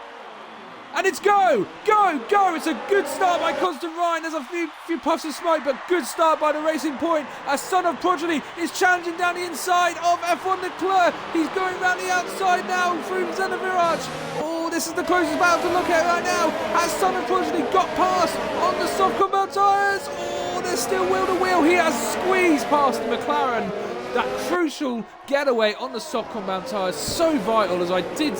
And it's go! Go! Go! It's a good start by Constant Ryan. There's a few puffs of smoke, but good start by the Racing Point. As Son of Progeny is challenging down the inside of F1 Leclerc. He's going round the outside now through Zena Virage. Oh, this is the closest battle to look at right now. As Son of Progeny got past on the soft compound tyres. Oh, there's still wheel to wheel. He has squeezed past the McLaren. That crucial getaway on the soft compound tyres, so vital. As I did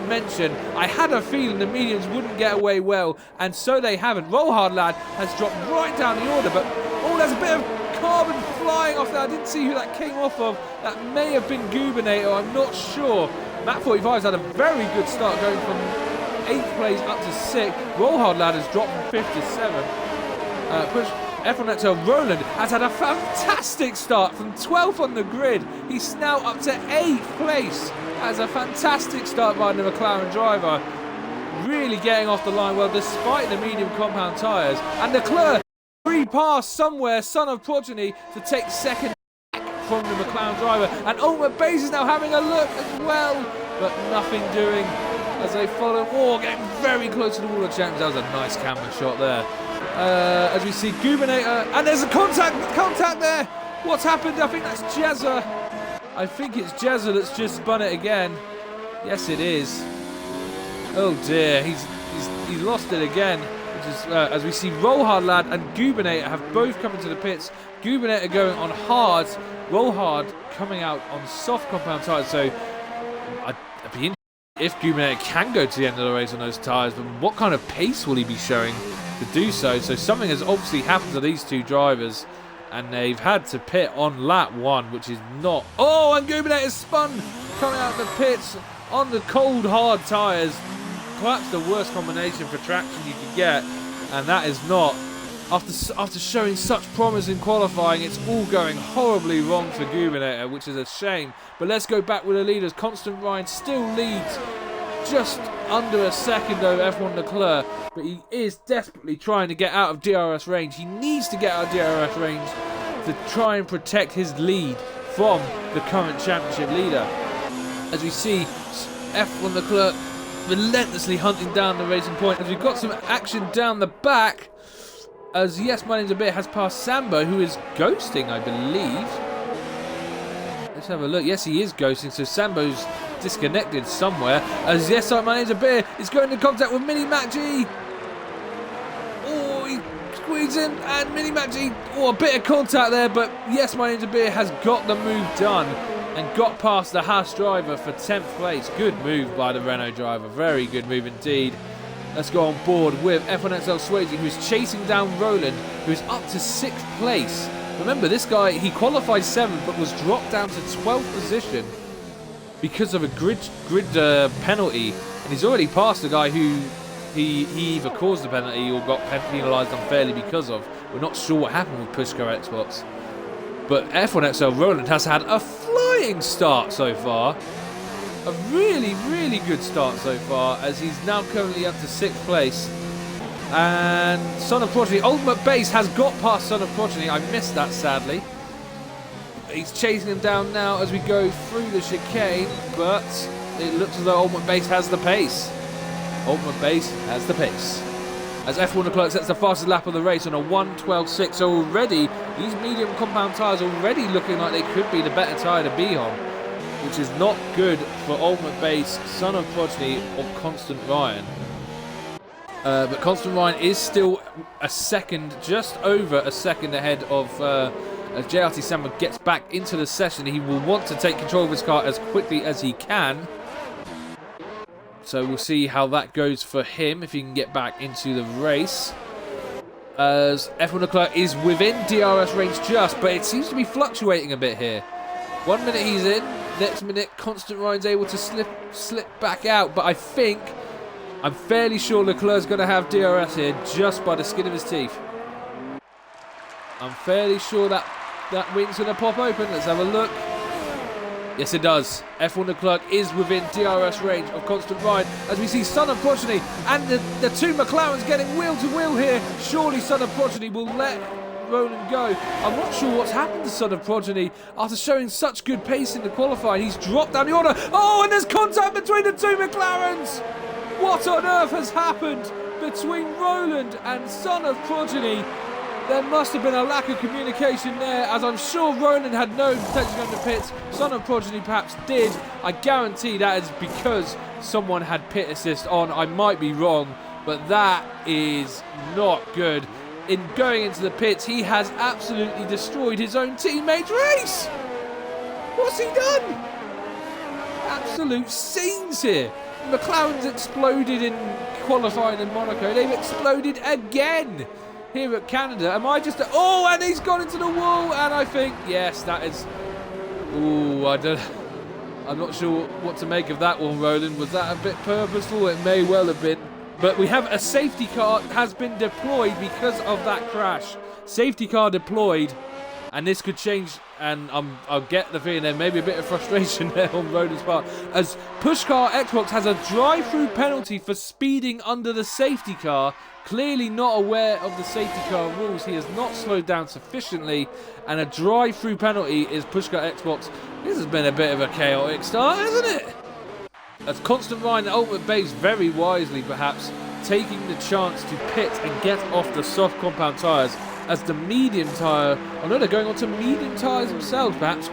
mention, I had a feeling the mediums wouldn't get away well, and so they haven't. Roll Hard Lad has dropped right down the order, but oh, there's a bit of carbon flying off there. I didn't see who that came off of. That may have been Gubinator, I'm not sure. Map 45's had a very good start, going from 8th place up to 6th. Roll Hard Lad has dropped from 5th to 7th. F1 Actor Rowland has had a fantastic start from 12th on the grid. He's now up to 8th place. That's a fantastic start by the McLaren driver. Really getting off the line well despite the medium compound tyres. And Leclerc re-passed somewhere Son of Progeny to take second from the McLaren driver. And Ultimate Base is now having a look as well, but nothing doing as they follow. Oh, getting very close to the Wall of Champions. That was a nice camera shot there. As we see Gubinator, and there's a contact there. What's happened? I think that's Jezza. I think it's Jezza that's just spun it again. Yes, it is. Oh dear, he's lost it again. Which is, as we see Roll Hard Lad and Gubinator have both come into the pits. Gubinator going on hard, Roll Hard coming out on soft compound tyres. So I'd be interested if Gubinator can go to the end of the race on those tyres, but what kind of pace will he be showing to do so? So something has obviously happened to these two drivers, and they've had to pit on lap 1, which is not... Oh, and Gubinator spun coming out of the pits on the cold, hard tyres. Perhaps the worst combination for traction you could get, and that is not... After showing such promise in qualifying, it's all going horribly wrong for Gubinator, which is a shame. But let's go back with the leaders. Constant Ryan still leads just under a second over F1 Leclerc, but he is desperately trying to get out of DRS range. He needs to get out of DRS range to try and protect his lead from the current championship leader. As we see F1 Leclerc relentlessly hunting down the Racing Point, as we've got some action down the back, as Yes My Name's a Beer has passed Sambo, who is ghosting, I believe. Let's have a look. Yes, he is ghosting, so Sambo's disconnected somewhere. As Yes My Name's a Beer is going into contact with Mini Mac G. Oh, he squeezing, and Minimax, a bit of contact there, but Yes My Name's a Beer has got the move done and got past the Haas driver for 10th place. Good move by the Renault driver, very good move indeed. Let's go on board with F1XL Swayze, who's chasing down Roland, who's up to 6th place. Remember, this guy, he qualified 7th, but was dropped down to 12th position because of a grid penalty, and he's already passed the guy who he either caused the penalty or got penalised unfairly because of. We're not sure what happened with Pushcar Xbox. But F1XL Roland has had a flying start so far. A really, really good start so far, as he's now currently up to 6th place. And Son of Progeny, Ultimate Base has got past Son of Progeny. I missed that, sadly. He's chasing him down now as we go through the chicane, but it looks as though Ultimate Base has the pace. Ultimate Base has the pace. As F1 Leclerc sets the fastest lap of the race on a 1:12.6, so already these medium compound tyres already looking like they could be the better tyre to be on, which is not good for Ultimate Base, Son of Progeny, or Constant Ryan. But Constant Ryan is still a second, just over a second ahead of as JRT Sandberg gets back into the session. He will want to take control of his car as quickly as he can. So we'll see how that goes for him, if he can get back into the race. As F1 Leclerc is within DRS range just, but it seems to be fluctuating a bit here. 1 minute he's in, next minute Constant Ryan's able to slip back out, but I'm fairly sure Leclerc's going to have DRS here just by the skin of his teeth. I'm fairly sure that wing's going to pop open. Let's have a look. Yes, it does. F1 Leclerc is within DRS range of Constant Ryan, as we see Son of Progeny and the two McLarens getting wheel to wheel here. Surely Son of Progeny will let Roland go. I'm not sure what's happened to Son of Progeny after showing such good pace in the qualifying. He's dropped down the order. Oh, and there's contact between the two McLarens. What on earth has happened between Roland and Son of Progeny? There must have been a lack of communication there, as I'm sure Roland had no intention on the pits. Son of Progeny perhaps did. I guarantee that is because someone had pit assist on. I might be wrong, but that is not good. In going into the pits, he has absolutely destroyed his own teammate's race. What's he done? Absolute scenes here. McLaren's exploded in qualifying in Monaco. They've exploded again here at Canada. Am I just... Oh, and he's gone into the wall. And I think, yes, that is... Ooh, I'm not sure what to make of that one, Roland. Was that a bit purposeful? It may well have been. But we have a safety car has been deployed because of that crash. Safety car deployed. And this could change, and I'll get the feeling there may be a bit of frustration there on Roland's part, as Pushcar Xbox has a drive-through penalty for speeding under the safety car. Clearly not aware of the safety car rules. He has not slowed down sufficiently, and a drive-through penalty is Pushcar Xbox. This has been a bit of a chaotic start, hasn't it? As Constant Ryan and Ultimate Base very wisely perhaps taking the chance to pit and get off the soft compound tyres, as the medium tyre, oh no, they're going on to medium tyres themselves, perhaps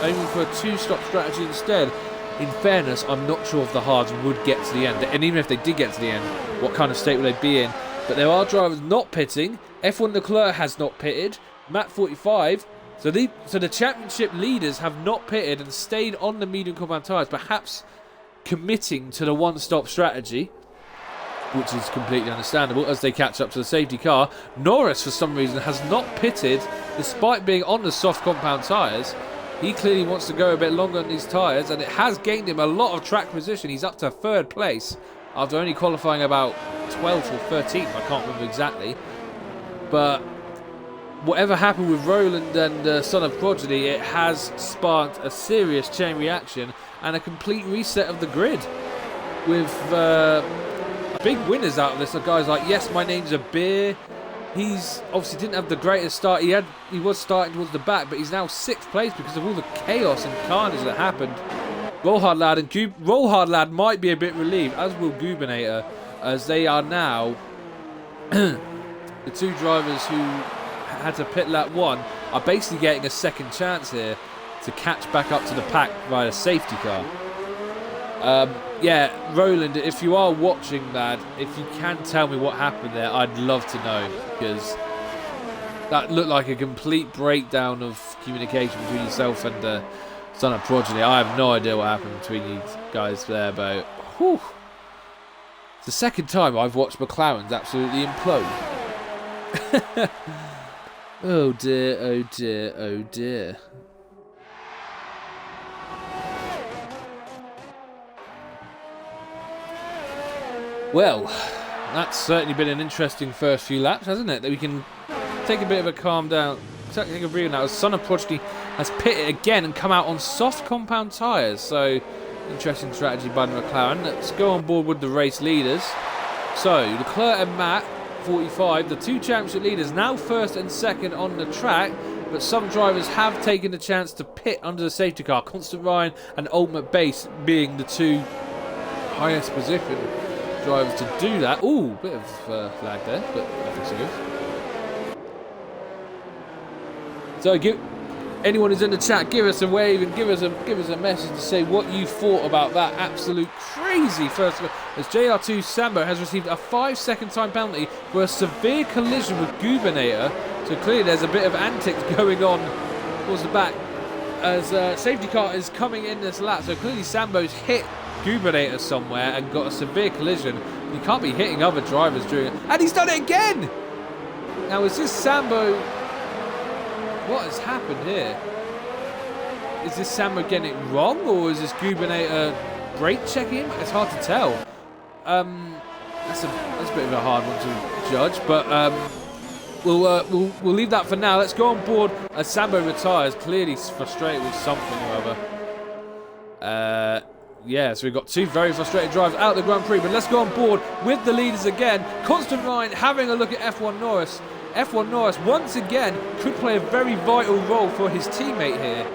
aiming for a two-stop strategy instead. In fairness, I'm not sure if the hards would get to the end, and even if they did get to the end, what kind of state would they be in? But there are drivers not pitting. F1 Leclerc has not pitted. Matt 45. So the championship leaders have not pitted and stayed on the medium compound tyres, perhaps committing to the one-stop strategy, which is completely understandable as they catch up to the safety car. Norris, for some reason, has not pitted despite being on the soft compound tyres. He clearly wants to go a bit longer on these tyres, and it has gained him a lot of track position. He's up to 3rd place after only qualifying about 12th or 13th, I can't remember exactly. But whatever happened with Roland and Son of Progeny, it has sparked a serious chain reaction and a complete reset of the grid, with big winners out of this are guys like Yes My Name's a Beer. He's obviously didn't have the greatest start. He was starting towards the back, but he's now 6th place because of all the chaos and carnage that happened. Rollhard Lad might be a bit relieved, as will Gubinator, as they are now the two drivers who had to pit lap 1 are basically getting a second chance here to catch back up to the pack via safety car. Yeah, Roland, if you are watching that, if you can tell me what happened there, I'd love to know, because That looked like a complete breakdown of communication between yourself and Son of Progeny. I have no idea what happened between you guys there, but whew. It's the second time I've watched McLaren's absolutely implode. Oh dear, oh dear, oh dear. Well, that's certainly been an interesting first few laps, hasn't it? That we can take a bit of a calm down, take a breather now. As Son of Progeny has pitted again and come out on soft compound tyres. So, interesting strategy by the McLaren. Let's go on board with the race leaders. So, Leclerc and Matt, 45, the two championship leaders, now first and second on the track. But some drivers have taken the chance to pit under the safety car. Constant Ryan and Ultimate Base being the two highest position drivers to do that. Ooh, bit of flag there, but nothing serious. So anyone who's in the chat, give us a wave and give us a message to say what you thought about that absolute crazy first. As JR2 Sambo has received a 5-second time penalty for a severe collision with Gubernator. So clearly there's a bit of antics going on towards the back as safety car is coming in this lap. So clearly Sambo's hit Gubernator somewhere and got a severe collision. You can't be hitting other drivers during it. And he's done it again! Now is this Sambo... What has happened here? Is this Sambo getting it wrong, or is this Gubernator brake checking him? It's hard to tell. That's a bit of a hard one to judge, but we'll leave that for now. Let's go on board as Sambo retires, clearly frustrated with something or other. Yeah, so we've got two very frustrated drivers out of the Grand Prix, but let's go on board with the leaders again. Constant Ryan having a look at F1 Norris. F1 Norris once again could play a very vital role for his teammate here,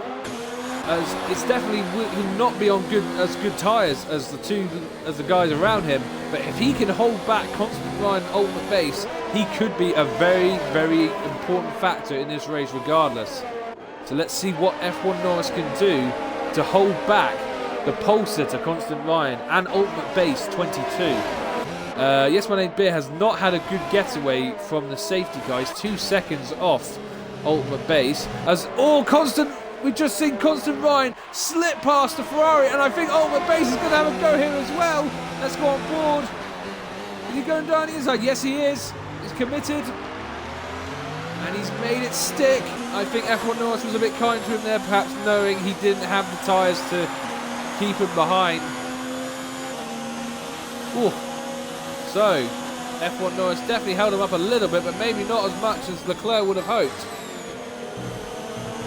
as it's definitely will not be on as good tyres as the guys around him. But if he can hold back Constant Ryan Ultimate Base, he could be a very, very important factor in this race regardless. So let's see what F1 Norris can do to hold back the pole sitter Constant Ryan and Ultimate Base 22. Yes, my name Beer has not had a good getaway from the safety car. He's 2 seconds off Ultimate Base. We've just seen Constant Ryan slip past the Ferrari, and I think Ultimate Base is going to have a go here as well. Let's go on board. Is he going down the inside? Yes, he is. He's committed. And he's made it stick. I think F1 Norris was a bit kind to him there, perhaps knowing he didn't have the tyres to keep him behind. Ooh. So, F1 Norris definitely held him up a little bit, but maybe not as much as Leclerc would have hoped.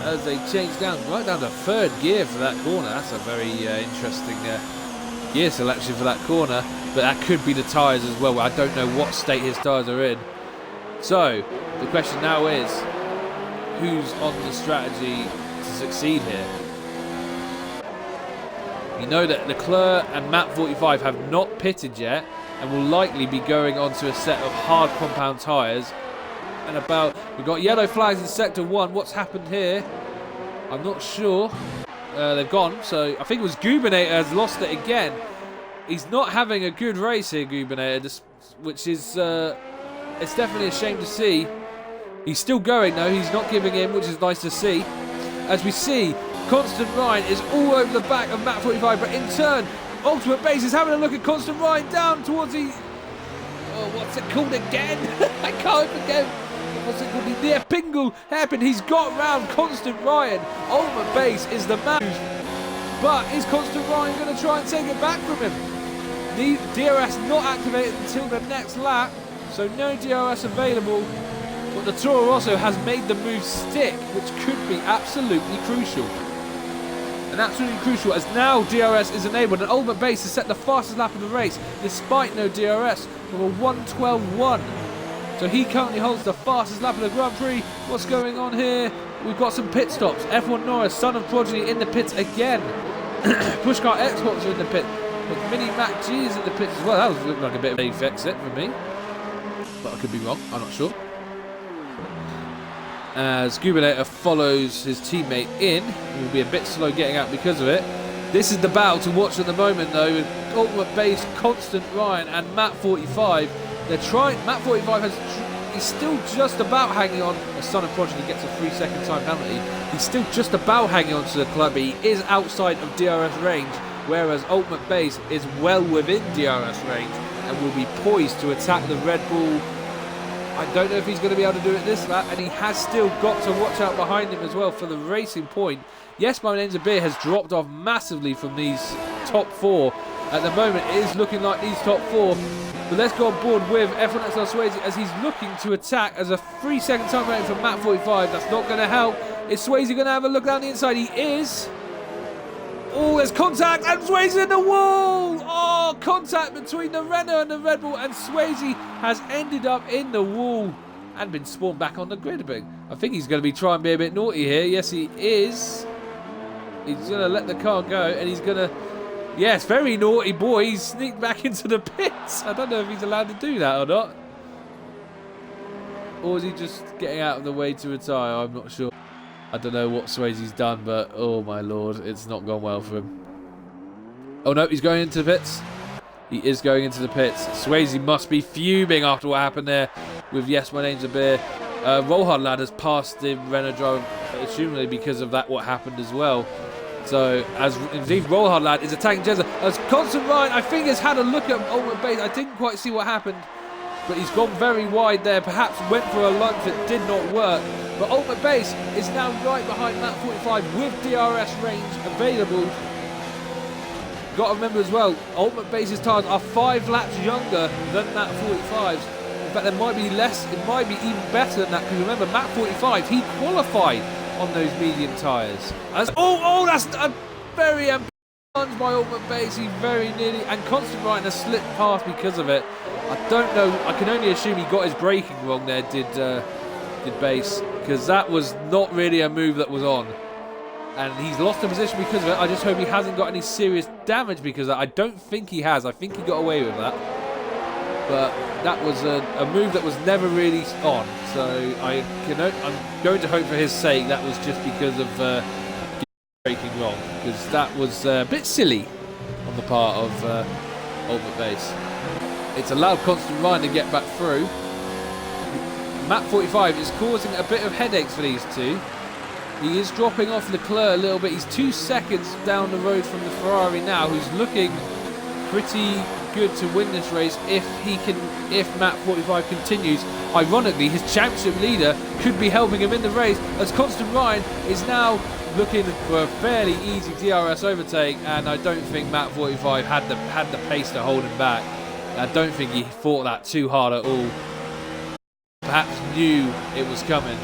As they change down, right down to third gear for that corner. That's a very interesting gear selection for that corner. But that could be the tyres as well. I don't know what state his tyres are in. So, the question now is, who's on the strategy to succeed here? You know that Leclerc and Matt 45 have not pitted yet, and will likely be going onto a set of hard compound tyres. And we've got yellow flags in sector 1. What's happened here? I'm not sure. They've gone. So I think it was Gubernator has lost it again. He's not having a good race here, Gubernator, which is it's definitely a shame to see. He's still going though. He's not giving in, which is nice to see. As we see, Constant Ryan is all over the back of Matt 45, but in turn, Ultimate Base is having a look at Constant Ryan down towards the... Oh, what's it called again? I can't forget. What's it called? The near Pingle hairpin. He's got round Constant Ryan. Ultimate Base is the man. But is Constant Ryan going to try and take it back from him? The DRS not activated until the next lap, so no DRS available. But the Toro Rosso has made the move stick, which could be absolutely crucial. And absolutely crucial, as now DRS is enabled and Ultimate Base has set the fastest lap of the race despite no DRS from a 1:12.1. So he currently holds the fastest lap of the Grand Prix. What's going on here? We've got some pit stops. F1 Norris, Son of Progeny, in the pits again. Pushcar Xbox are in the pit. But Mini Mac G is in the pits as well. That was looking like a bit of a fix it for me. But I could be wrong, I'm not sure. As Gubernator follows his teammate in. He will be a bit slow getting out because of it. This is the battle to watch at the moment though, with Ultimate Base, Constant Ryan and Matt 45. They're trying. Matt 45 He's still just about hanging on. The Son of Progeny gets a 3-second time penalty. He's still just about hanging on to Leclerc, but he is outside of DRS range, whereas Ultimate Base is well within DRS range and will be poised to attack the Red Bull. I don't know if he's going to be able to do it this lap, and he has still got to watch out behind him as well for the racing point. Yes, My Name's a Beer has dropped off massively from these top 4. At the moment, it is looking like these top 4. But let's go on board with F1 XL Swayze as he's looking to attack as a 3-second time rating from Matt 45. That's not going to help. Is Swayze going to have a look down the inside? He is. Oh, there's contact, and Swayze in the wall! Oh, contact between the Renault and the Red Bull, and Swayze has ended up in the wall and been spawned back on the grid a bit. I think he's going to be trying to be a bit naughty here. Yes, he is. He's going to let the car go, and he's going to... Yes, very naughty boy. He's sneaked back into the pits. I don't know if he's allowed to do that or not. Or is he just getting out of the way to retire? I'm not sure. I don't know what Swayze's done, but oh my lord, it's not gone well for him. Oh no, he's going into the pits. He is going into the pits. Swayze must be fuming after what happened there with Yes, My Name's a Beer. Rollhard Lad has passed the Renault driver, assumably because of that what happened as well. So, as indeed Rollhard Lad is attacking Jezza. As Constant Ryan, I think, has had a look at Ultimate Base. I didn't quite see what happened, but he's gone very wide there. Perhaps went for a lunge that did not work. But Ultimate Base is now right behind Matt 45 with DRS range available. Got to remember as well, Ultimate Base's tyres are 5 laps younger than Matt 45's. In fact, there might be less, it might be even better than that, because remember, Matt 45, he qualified on those medium tyres. That's a very ambitious lunge by Ultimate Base. He very nearly, and Constant Ryan has slipped past because of it. I don't know, I can only assume he got his braking wrong there, did Base, because that was not really a move that was on. And he's lost a position because of it. I just hope he hasn't got any serious damage because of that. I don't think he has. I think he got away with that. But that was a move that was never really on. So I'm going to hope for his sake that was just because of braking wrong. Because that was a bit silly on the part of Ultimate Base. It's allowed Constant Ryan to get back through. Matt 45 is causing a bit of headaches for these two. He is dropping off Leclerc a little bit. He's 2 seconds down the road from the Ferrari now, who's looking pretty good to win this race if Matt 45 continues. Ironically, his championship leader could be helping him in the race, as Constant Ryan is now looking for a fairly easy DRS overtake, and I don't think Matt 45 had the pace to hold him back. I don't think he fought that too hard at all. Perhaps knew it was coming.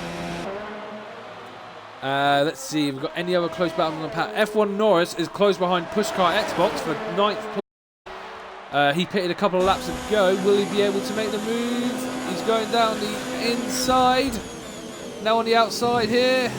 Let's see, if we've got any other close battles on the pack. F1 Norris is close behind Pushcar Xbox for 9th place. He pitted a couple of laps ago. Will he be able to make the move? He's going down the inside. Now on the outside here.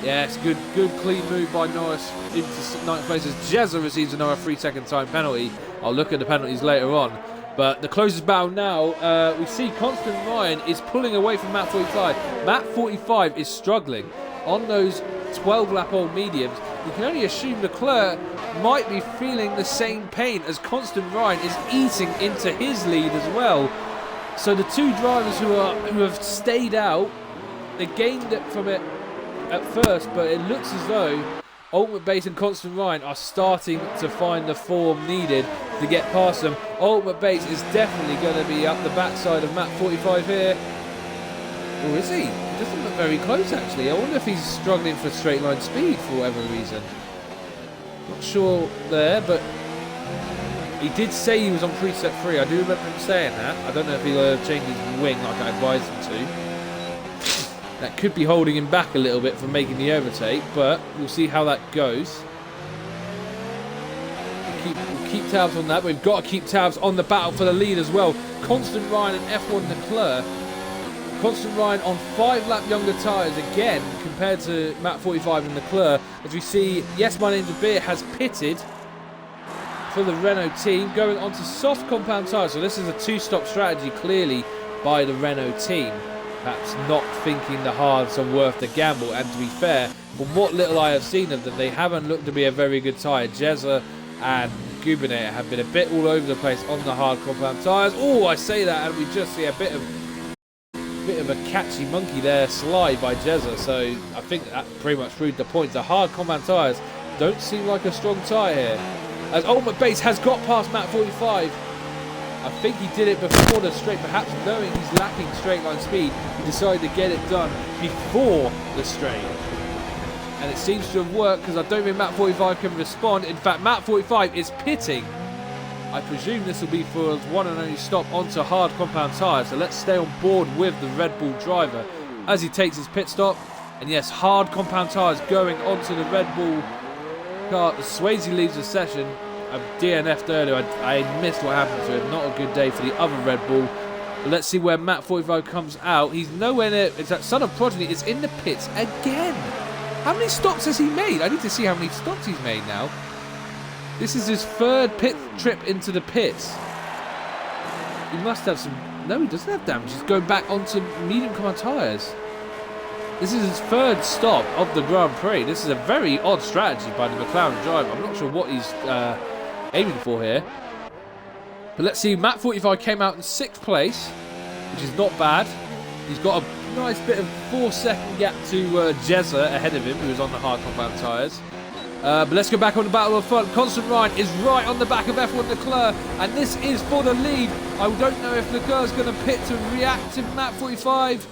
Yes, good clean move by Norris into 9th place as Jezza receives another 3-second time penalty. I'll look at the penalties later on. But the closest battle now, we see Constant Ryan is pulling away from Matt 45. Matt 45 is struggling on those 12-lap-old mediums. You can only assume Leclerc might be feeling the same pain as Constant Ryan is eating into his lead as well. So the two drivers who have stayed out, they gained it from it at first, but it looks as though Ultimate Base and Constant Ryan are starting to find the form needed to get past them. Ultimate Base is definitely going to be up the backside of Matt 45 here. Or is he? He doesn't look very close actually. I wonder if he's struggling for straight line speed for whatever reason. Not sure there, but he did say he was on preset 3. I do remember him saying that. I don't know if he'll change his wing like I advised him to. That could be holding him back a little bit from making the overtake, but we'll see how that goes. We'll keep tabs on that, but we've got to keep tabs on the battle for the lead as well. Constant Ryan and F1 Leclerc. Constant Ryan on 5-lap younger tyres again compared to Matt 45 and Leclerc. As we see, Yes, My Name's a Beer has pitted for the Renault team, going onto soft compound tyres. So this is a 2-stop strategy clearly by the Renault team. Perhaps not thinking the hards are worth the gamble, and to be fair, from what little I have seen of them, they haven't looked to be a very good tyre. Jezza and Gubernator have been a bit all over the place on the hard compound tyres. Oh, I say that, and we just see a bit of bit of a catchy monkey there, slide by Jezza, so I think that pretty much proved the point. The hard compound tyres don't seem like a strong tyre here. As Ultimate Base has got past Matt 45. I think he did it before the straight, perhaps knowing he's lacking straight line speed, he decided to get it done before the straight. And it seems to have worked, because I don't think Matt 45 can respond. In fact, Matt 45 is pitting. I presume this will be for his one and only stop onto hard compound tyres. So let's stay on board with the Red Bull driver as he takes his pit stop. And yes, hard compound tyres going onto the Red Bull car. Swayze leaves the session. I've DNF'd earlier. I missed what happened to him. Not a good day for the other Red Bull. But let's see where Matt 45 comes out. He's nowhere near. It's that Son of Progeny is in the pits again. How many stops has he made? I need to see how many stops he's made now. This is his third pit trip into the pits. He must have some... No, he doesn't have damage. He's going back onto medium compound tyres. This is his third stop of the Grand Prix. This is a very odd strategy by the McLaren driver. I'm not sure what he's aiming for here. But let's see. Matt 45 came out in 6th place, which is not bad. He's got a nice bit of 4-second gap to Jezza ahead of him, who is on the hard compound tyres. But let's go back on the battle of front. Constant Ryan is right on the back of F1 Leclerc, and this is for the lead. I don't know if Leclerc's going to pit to react to Matt 45.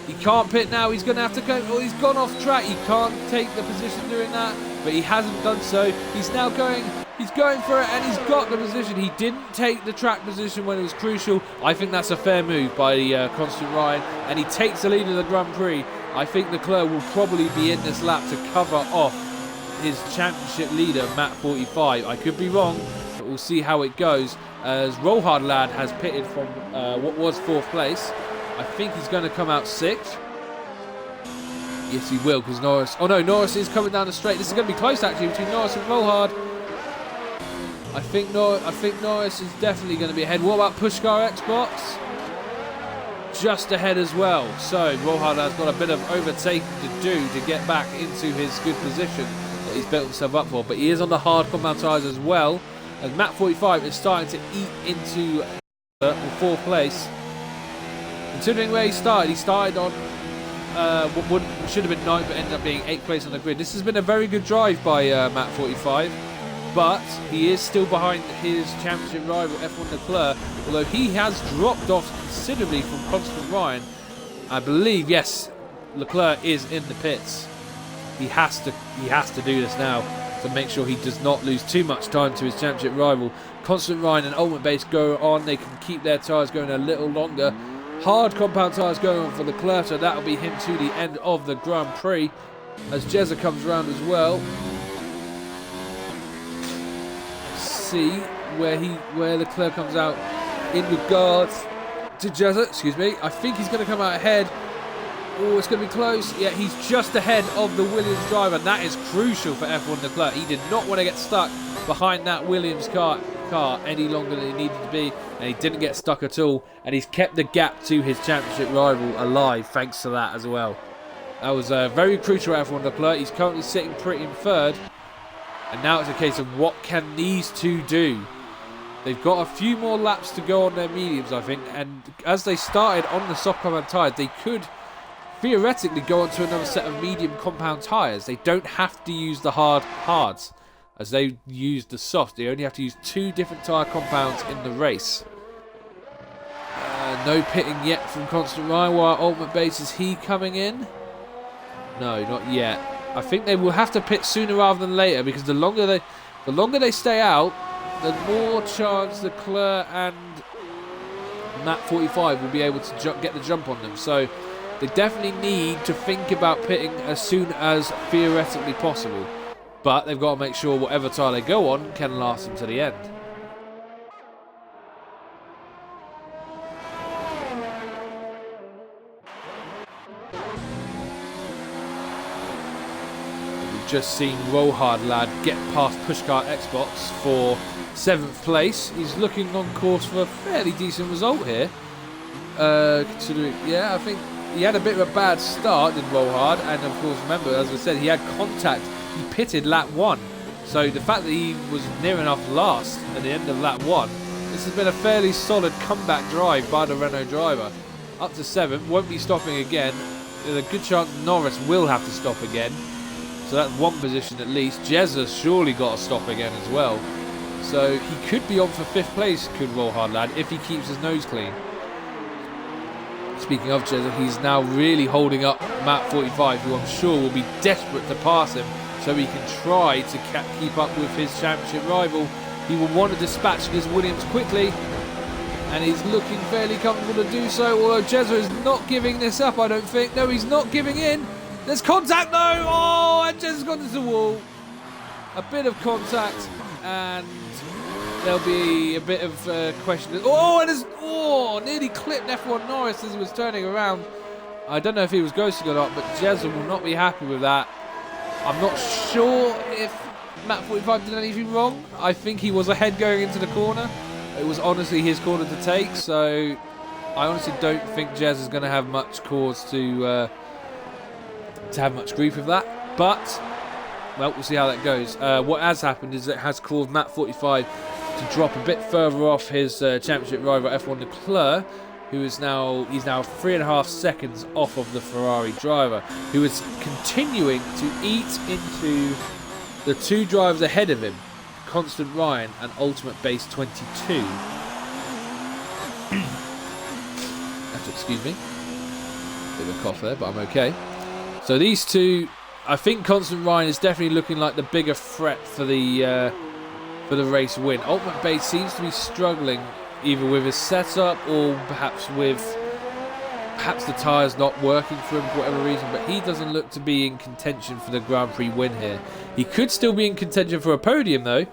He can't pit now. He's going to have to go. Oh, he's gone off track. He can't take the position doing that, but he hasn't done so. He's now going. He's going for it, and he's got the position. He didn't take the track position when it was crucial. I think that's a fair move by Constant Ryan, and he takes the lead of the Grand Prix. I think Leclerc will probably be in this lap to cover off his championship leader, Matt 45. I could be wrong, but we'll see how it goes. As Rollhard Lad has pitted from what was 4th place. I think he's going to come out 6th. Yes, he will, because Norris... Oh no, Norris is coming down the straight. This is going to be close, actually, between Norris and Rollhard. I think Norris is definitely going to be ahead. What about Pushkar Xbox? Just ahead as well. So Rollhard has got a bit of overtaking to do to get back into his good position that he's built himself up for. But he is on the hard compound tyres as well. And Matt 45 is starting to eat into 4th place. Considering where he started on what should have been 9th but ended up being 8th place on the grid. This has been a very good drive by Matt 45, but he is still behind his championship rival F1 Leclerc, although he has dropped off considerably from Constant Ryan. I believe, yes, Leclerc is in the pits. He has to do this now to make sure he does not lose too much time to his championship rival. Constant Ryan and Ultimate Base go on. They can keep their tyres going a little longer. Hard compound tyres going on for Leclerc, so that'll be him to the end of the Grand Prix as Jezza comes around as well. See where Leclerc comes out in regards to Jezza. Excuse me. I think he's going to come out ahead. Oh, it's going to be close. Yeah, he's just ahead of the Williams driver. That is crucial for F1 Leclerc. He did not want to get stuck behind that Williams car any longer than he needed to be, and he didn't get stuck at all, and he's kept the gap to his championship rival alive thanks to that as well. That was very crucial for F1 Leclerc. He's currently sitting pretty in 3rd, and now it's a case of what can these two do. They've got a few more laps to go on their mediums, I think, and as they started on the soft compound tyres, they could theoretically go on to another set of medium compound tyres. They don't have to use the hards. As they use the soft, they only have to use 2 different tyre compounds in the race. No pitting yet from Constant Ryan. While Ultimate Base, is he coming in? No, not yet. I think they will have to pit sooner rather than later, because the longer they stay out, the more chance Leclerc and Matt 45 will be able to get the jump on them. So they definitely need to think about pitting as soon as theoretically possible. But they've got to make sure whatever tyre they go on can last them to the end. We've just seen Rollhard Lad get past Pushkar Xbox for 7th place. He's looking on course for a fairly decent result here. Considering, yeah, I think he had a bit of a bad start in Rollhard, and of course, remember, as I said, he had contact. He pitted lap 1, so the fact that he was near enough last at the end of lap 1, this has been a fairly solid comeback drive by the Renault driver. up to 7th, won't be stopping again. There's a good chance Norris will have to stop again. So that's one position at least. Jezza surely got to stop again as well. So he could be on for 5th place, could Roll Hard Lad, if he keeps his nose clean. Speaking of Jezza, he's now really holding up Matt 45, who I'm sure will be desperate to pass him so he can try to keep up with his championship rival. He will want to dispatch his Williams quickly, and he's looking fairly comfortable to do so, although Jezza is not giving this up, I don't think. No, he's not giving in. There's contact though. Oh, and Jezza's gone into the wall. A bit of contact, and there'll be a bit of question. Oh, and nearly clipped F1 Norris as he was turning around. I don't know if he was ghosting or not, but Jezza will not be happy with that. I'm not sure if Matt 45 did anything wrong. I think he was ahead going into the corner. It was honestly his corner to take, so I honestly don't think Jez is going to have much cause to have much grief with that. But, well, we'll see how that goes. What has happened is it has caused Matt 45 to drop a bit further off his championship rival F1 Leclerc, he's now 3.5 seconds off of the Ferrari driver, who is continuing to eat into the 2 drivers ahead of him, Constant Ryan and Ultimate Base 22. Have to excuse me. Bit of a cough there, but I'm okay. So these two, I think Constant Ryan is definitely looking like the bigger threat for the race win. Ultimate Base seems to be struggling either with his setup or perhaps the tyres not working for him for whatever reason, but he doesn't look to be in contention for the Grand Prix win here. He could still be in contention for a podium though,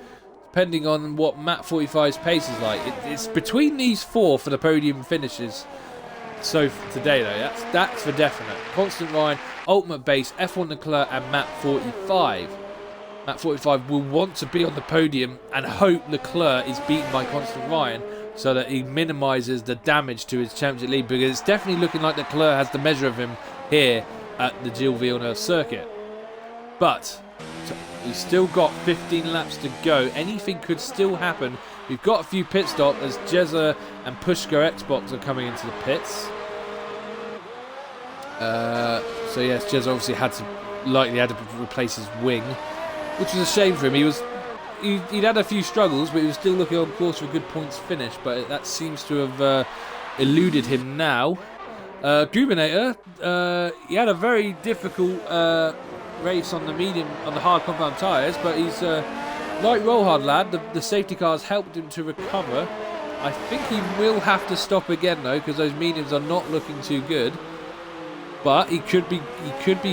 depending on what Matt 45's pace is like. It's between these 4 for the podium finishes. So today though, that's for definite. Constant Ryan, Ultimate Base, F1 Leclerc and Matt 45. Matt 45 will want to be on the podium and hope Leclerc is beaten by Constant Ryan so that he minimises the damage to his championship lead, because it's definitely looking like Leclerc has the measure of him here at the Gilles Villeneuve circuit. But we've still got 15 laps to go. Anything could still happen. We've got a few pit stops as Jezza and Pushka Xbox are coming into the pits. So yes, Jezza obviously likely had to replace his wing, which was a shame for him. He'd had a few struggles, but he was still looking on course for a good points finish, but that seems to have eluded him now. Gubinator, he had a very difficult race on the hard compound tyres, but he's like Roll Hard Lad, the safety cars helped him to recover. I think he will have to stop again though, because those mediums are not looking too good. But he could be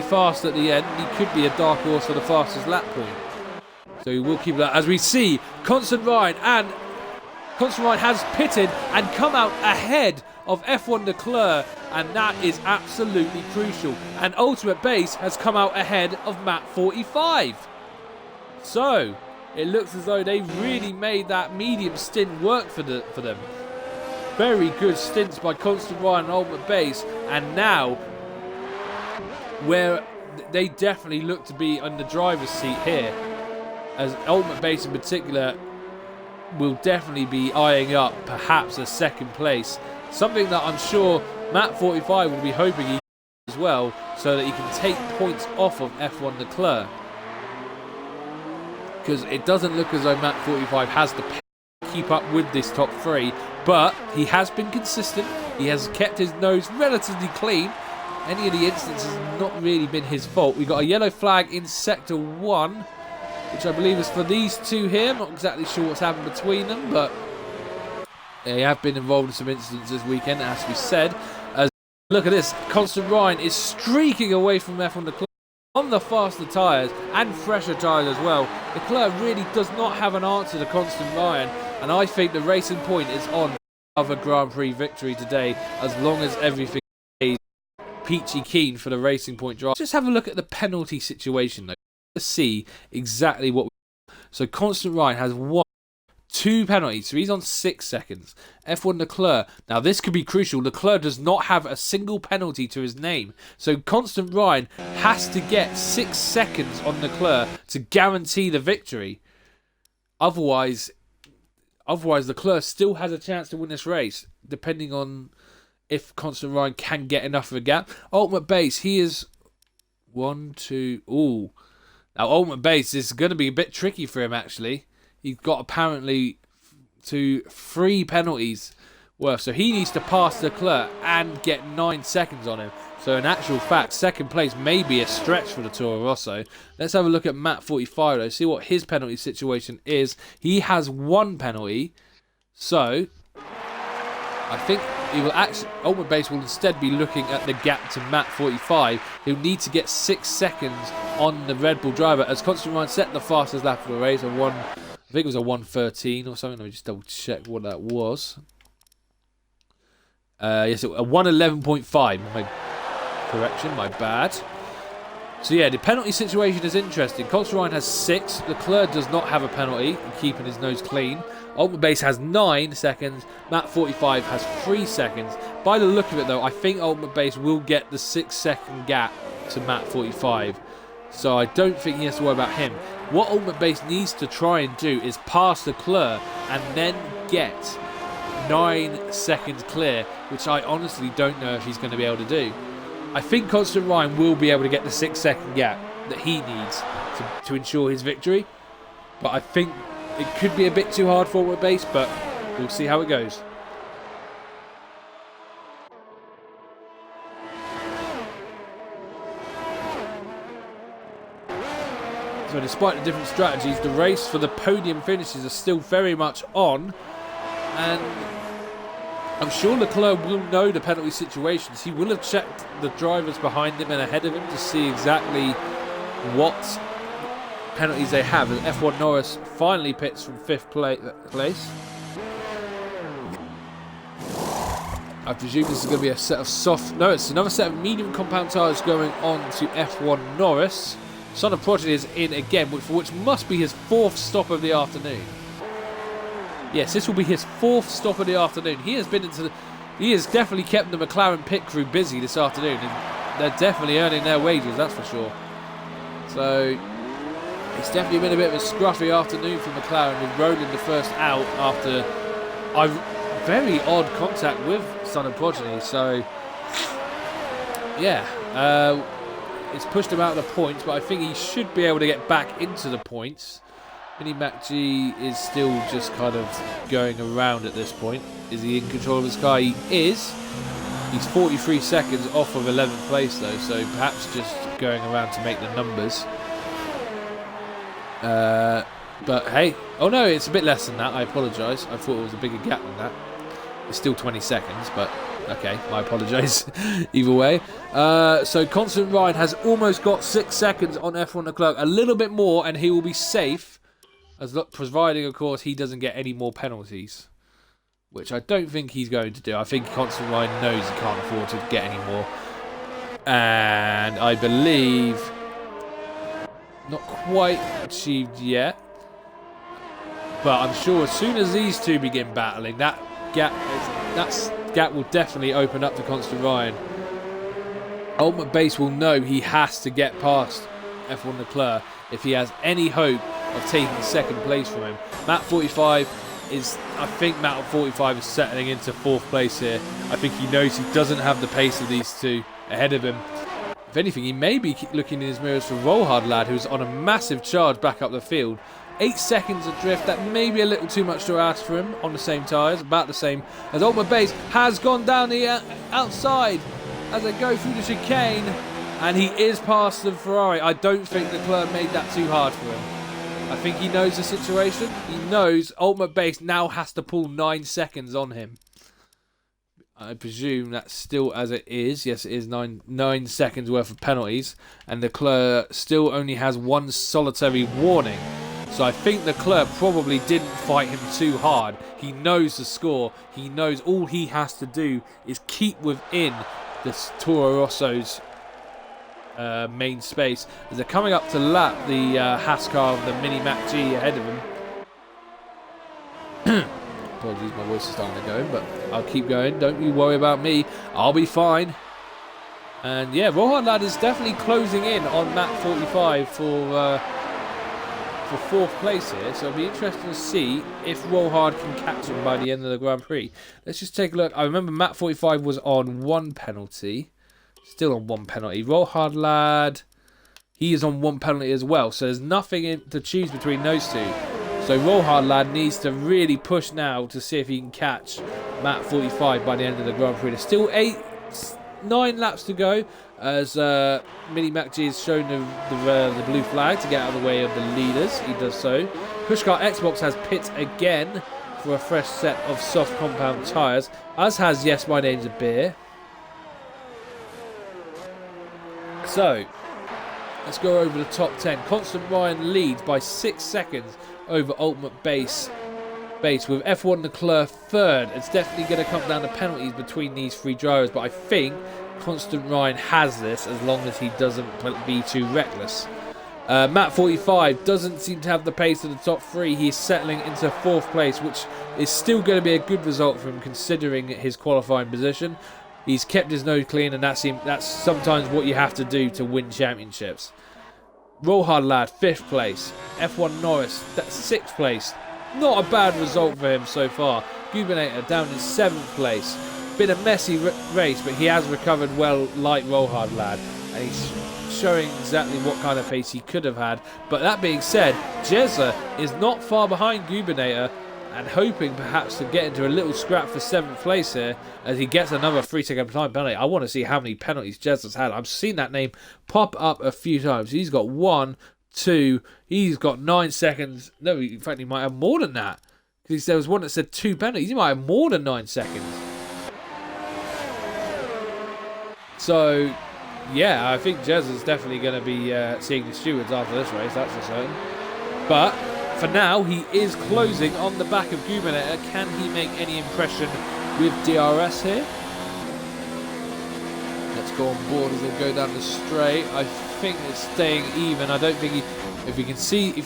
fast at the end. He could be a dark horse for the fastest lap point. So he will keep that. As we see, Constant Ryan has pitted and come out ahead of F1 Leclerc, and that is absolutely crucial. And Ultimate Base has come out ahead of Matt 45. So it looks as though they really made that medium stint work for them. Very good stints by Constant Ryan and Ultimate Base, and now where they definitely look to be on the driver's seat here, as Ultimate Base in particular will definitely be eyeing up perhaps a 2nd place, something that I'm sure Matt 45 will be hoping he as well, so that he can take points off of F1 Leclerc, because it doesn't look as though Matt 45 has the pace to keep up with this top 3, but he has been consistent. He has kept his nose relatively clean. Any of the instances has not really been his fault. We've got a yellow flag in Sector 1, which I believe is for these two here. I'm not exactly sure what's happened between them, but they have been involved in some incidents this weekend, it has to be said. As look at this, Constant Ryan is streaking away from F1 Leclerc on the faster tyres and fresher tyres as well. Leclerc really does not have an answer to Constant Ryan, and I think the Racing Point is on another Grand Prix victory today, as long as everything is peachy keen for the Racing Point drive. Just have a look at the penalty situation though, to see exactly what so Constant Ryan has 2 penalties, so he's on 6 seconds. F1 Leclerc, now this could be crucial. Leclerc does not have a single penalty to his name, so Constant Ryan has to get 6 seconds on Leclerc to guarantee the victory. Otherwise Leclerc still has a chance to win this race, depending on if Constant Ryan can get enough of a gap. Ultimate Base, he is 1, 2. Ooh. Now, Ultimate Base is going to be a bit tricky for him, actually. He's got apparently 3 penalties worth. So he needs to pass Leclerc and get 9 seconds on him. So in actual fact, second place may be a stretch for the Toro Rosso. Let's have a look at Matt 45 though, see what his penalty situation is. He has 1 penalty. So I think he will actually, Ultimate Base will instead be looking at the gap to Matt 45. He'll need to get 6 seconds on the Red Bull driver as Constant Ryan set the fastest lap of the race. I think it was a 1:13 or something. Let me just double check what that was. Yes, a 1:11.5. Correction, my bad. So yeah, the penalty situation is interesting. Constant Ryan has 6. Leclerc does not have a penalty, keeping his nose clean. Ultimate Base has 9 seconds. Matt 45 has 3 seconds. By the look of it though, I think Ultimate Base will get the 6-second gap to Matt 45. So I don't think he has to worry about him. What Ultimate Base needs to try and do is pass Leclerc and then get 9 seconds clear, which I honestly don't know if he's going to be able to do. I think Constant Ryan will be able to get the 6-second gap that he needs to ensure his victory. But I think it could be a bit too hard for Ultimate Base, but we'll see how it goes. So despite the different strategies, the race for the podium finishes are still very much on. And I'm sure Leclerc will know the penalty situations. He will have checked the drivers behind him and ahead of him to see exactly what penalties they have. As F1 Norris finally pits from 5th place. I presume this is going to be a set of soft... No, it's another set of medium compound tyres going on to F1 Norris. Son of Prodigy is in again, for which must be his 4th stop of the afternoon. Yes, this will be his 4th stop of the afternoon. He has definitely kept the McLaren pit crew busy this afternoon, and they're definitely earning their wages, that's for sure. So it's definitely been a bit of a scruffy afternoon for McLaren, with Rowland the first out after a very odd contact with Son of Progeny. So yeah, it's pushed him out of the points, but I think he should be able to get back into the points. Mini Mac G is still just kind of going around at this point. Is he in control of his car? He is. He's 43 seconds off of 11th place though, so perhaps just going around to make the numbers. But hey, oh no, it's a bit less than that. I apologise. I thought it was a bigger gap than that. It's still 20 seconds, but okay, I apologise. Either way. So Constant Ryan has almost got 6 seconds on F1 Leclerc. A little bit more and he will be safe. Providing, of course, he doesn't get any more penalties. Which I don't think he's going to do. I think Constant Ryan knows he can't afford to get any more. And I believe... not quite achieved yet. But I'm sure as soon as these two begin battling, that gap will definitely open up to Constant Ryan. Ultimate Base will know he has to get past F1 Leclerc if he has any hope of taking 2nd place from him. Matt 45 is, I think Matt 45 is settling into 4th place here. I think he knows he doesn't have the pace of these two ahead of him. If anything, he may be looking in his mirrors for Rollhard Lad, who's on a massive charge back up the field. 8 seconds adrift, that may be a little too much to ask for him on the same tyres, about the same as Ultimate Base has gone down the outside as they go through the chicane, and he is past the Ferrari. I don't think Leclerc made that too hard for him. I think he knows the situation. He knows Ultimate Base now has to pull 9 seconds on him. I presume that's still as it is. Yes, it is 9 seconds worth of penalties. And Leclerc still only has 1 solitary warning. So I think Leclerc probably didn't fight him too hard. He knows the score. He knows all he has to do is keep within this Toro Rosso's main space. As they're coming up to lap the Haas car of the Mini Mac G ahead of him. Apologies, my voice is starting to go, but I'll keep going. Don't you worry about me. I'll be fine. And yeah, Rohan Lad is definitely closing in on Matt 45 for 4th place here, so it'll be interesting to see if Rollhard can catch him by the end of the Grand Prix. Let's just take a look. I remember Matt 45 was on 1 penalty. Still on 1 penalty. Rollhard Lad, he is on 1 penalty as well, so there's nothing to choose between those two. So Rollhard Lad needs to really push now to see if he can catch Matt 45 by the end of the Grand Prix. There's still 9 laps to go, as Mini Mac G has shown the blue flag to get out of the way of the leaders. He does so. Pushcar Xbox has pit again for a fresh set of soft compound tyres, as has Yes, My Name's a Beer. So, let's go over the top 10. Constant Ryan leads by 6 seconds over Ultimate Base with F1 Leclerc 3rd. It's definitely going to come down to penalties between these 3 drivers, but I think Constant Ryan has this as long as he doesn't be too reckless. Matt 45 doesn't seem to have the pace of the top 3. He's settling into 4th place, which is still going to be a good result for him considering his qualifying position. He's kept his nose clean, and that's sometimes what you have to do to win championships. Rollhard Lad, 5th place. F1 Norris, that's 6th place. Not a bad result for him so far. Gubinator down in 7th place. Been a messy race, but he has recovered well like Rollhard Lad. And he's showing exactly what kind of pace he could have had. But that being said, Jezza is not far behind Gubinator and hoping perhaps to get into a little scrap for 7th place here as he gets another 3-second time penalty. I want to see how many penalties Jezza's had. I've seen that name pop up a few times. He's got 1, 2, he's got 9 seconds. No, in fact, he might have more than that. Because there was one that said 2 penalties. He might have more than 9 seconds. So, yeah, I think Jezza's definitely going to be seeing the stewards after this race, that's for certain. But for now, he is closing on the back of Gubinator. Can he make any impression with DRS here? Let's go on board as they go down the straight. I think it's staying even. I don't think he... If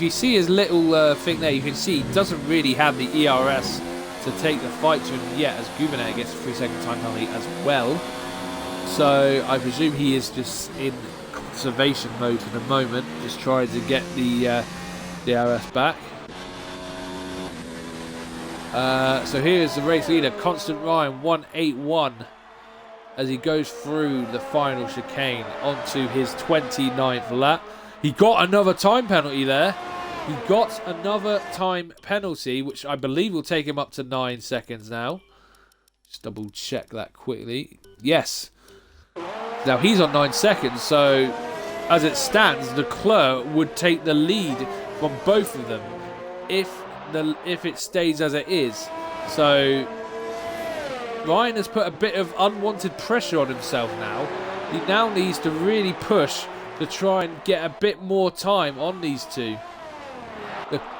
you see his little thing there, you can see he doesn't really have the ERS to take the fight to him yet, as Gubinator gets a 3-second time penalty as well. So I presume he is just in conservation mode for the moment, just trying to get the DRS back. So here's the race leader, Constant Ryan, 181, as he goes through the final chicane onto his 29th lap. He got another time penalty there. He got another time penalty, which I believe will take him up to 9 seconds now. Just double check that quickly. Yes. Now he's on 9 seconds, so as it stands, Leclerc would take the lead from both of them if it stays as it is. So Ryan has put a bit of unwanted pressure on himself now. He now needs to really push to try and get a bit more time on these two.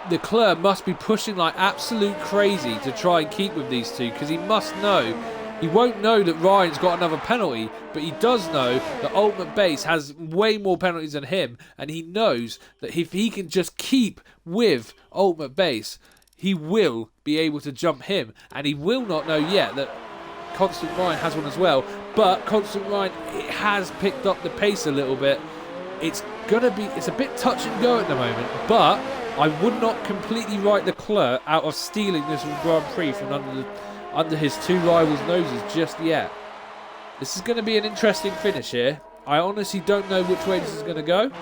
Leclerc must be pushing like absolute crazy to try and keep with these two, because he must know. He won't know that Ryan's got another penalty, but he does know that Ultimate Base has way more penalties than him, and he knows that if he can just keep with Ultimate Base, he will be able to jump him, and he will not know yet that Constant Ryan has one as well. But Constant Ryan, it has picked up the pace a little bit. It's a bit touch and go at the moment, but I would not completely write Leclerc out of stealing this Grand Prix from under his two rivals' noses just yet. This is going to be an interesting finish here. I honestly don't know which way this is going to go.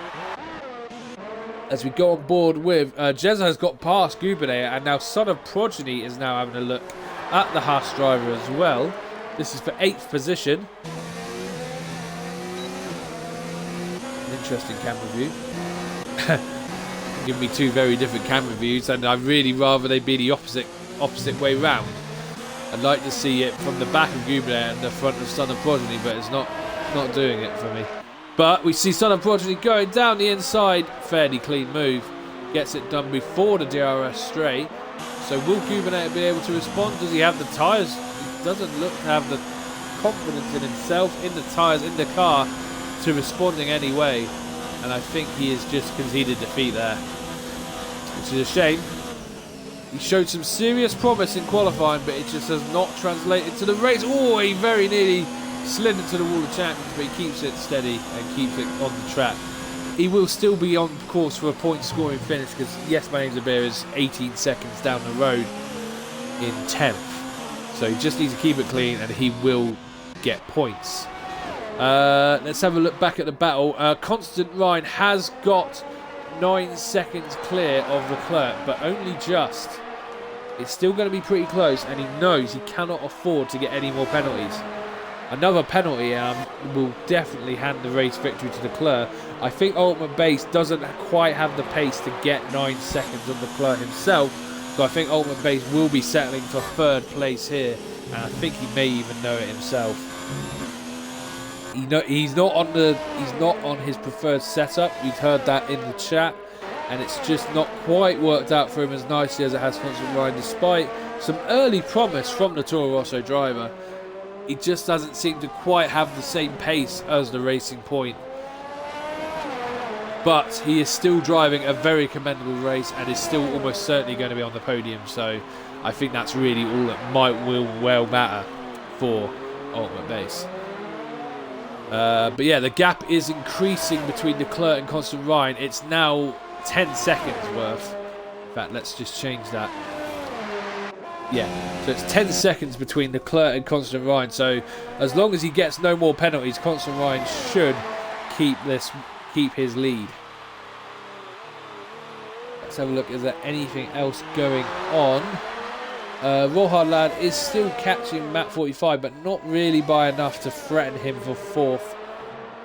As we go on board with, Jezza has got past Gubinator, and now Son of Progeny is now having a look at the Haas driver as well. This is for 8th position. An interesting camera view. Give me two very different camera views, and I'd really rather they be the opposite way round. I'd like to see it from the back of Gubinator and the front of Son of Progeny, but it's not doing it for me. But we see Son of Progeny going down the inside. Fairly clean move. Gets it done before the DRS straight. So will Gubinator be able to respond? Does he have the tyres? He doesn't look to have the confidence in himself, in the tyres, in the car to responding anyway. And I think he has just conceded defeat there, which is a shame. He showed some serious promise in qualifying, but it just has not translated to the race. Oh, he very nearly slid into the wall of champions, but he keeps it steady and keeps it on the track. he will still be on course for a point scoring finish because Yes My Name's a Beer is 18 seconds down the road in 10th. So he just needs to keep it clean and he will get points. Let's have a look back at the battle. Constant Ryan has got 9 seconds clear of Leclerc, but only just. It's still going to be pretty close, and he knows he cannot afford to get any more penalties. Another penalty will definitely hand the race victory to Leclerc. I think Ultimate Base doesn't quite have the pace to get 9 seconds on Leclerc himself, so I think Ultimate Base will be settling for 3rd place here, and I think he may even know it himself. He's not on his preferred setup. We've heard that in the chat, and it's just not quite worked out for him as nicely as it has Constant Ryan, despite some early promise from the Toro Rosso driver. He just doesn't seem to quite have the same pace as the Racing Point. But he is still driving a very commendable race and is still almost certainly going to be on the podium. So I think that's really all that will well matter for Ultimate Base. But yeah, the gap is increasing between Leclerc and Constant Ryan. It's now 10 seconds worth. In fact, let's just change that. Yeah, so it's 10 seconds between Leclerc and Constant Ryan. So as long as he gets no more penalties, Constant Ryan should keep his lead. Let's have a look. Is there anything else going on? Rohard Lad is still catching Matt 45, but not really by enough to threaten him for 4th,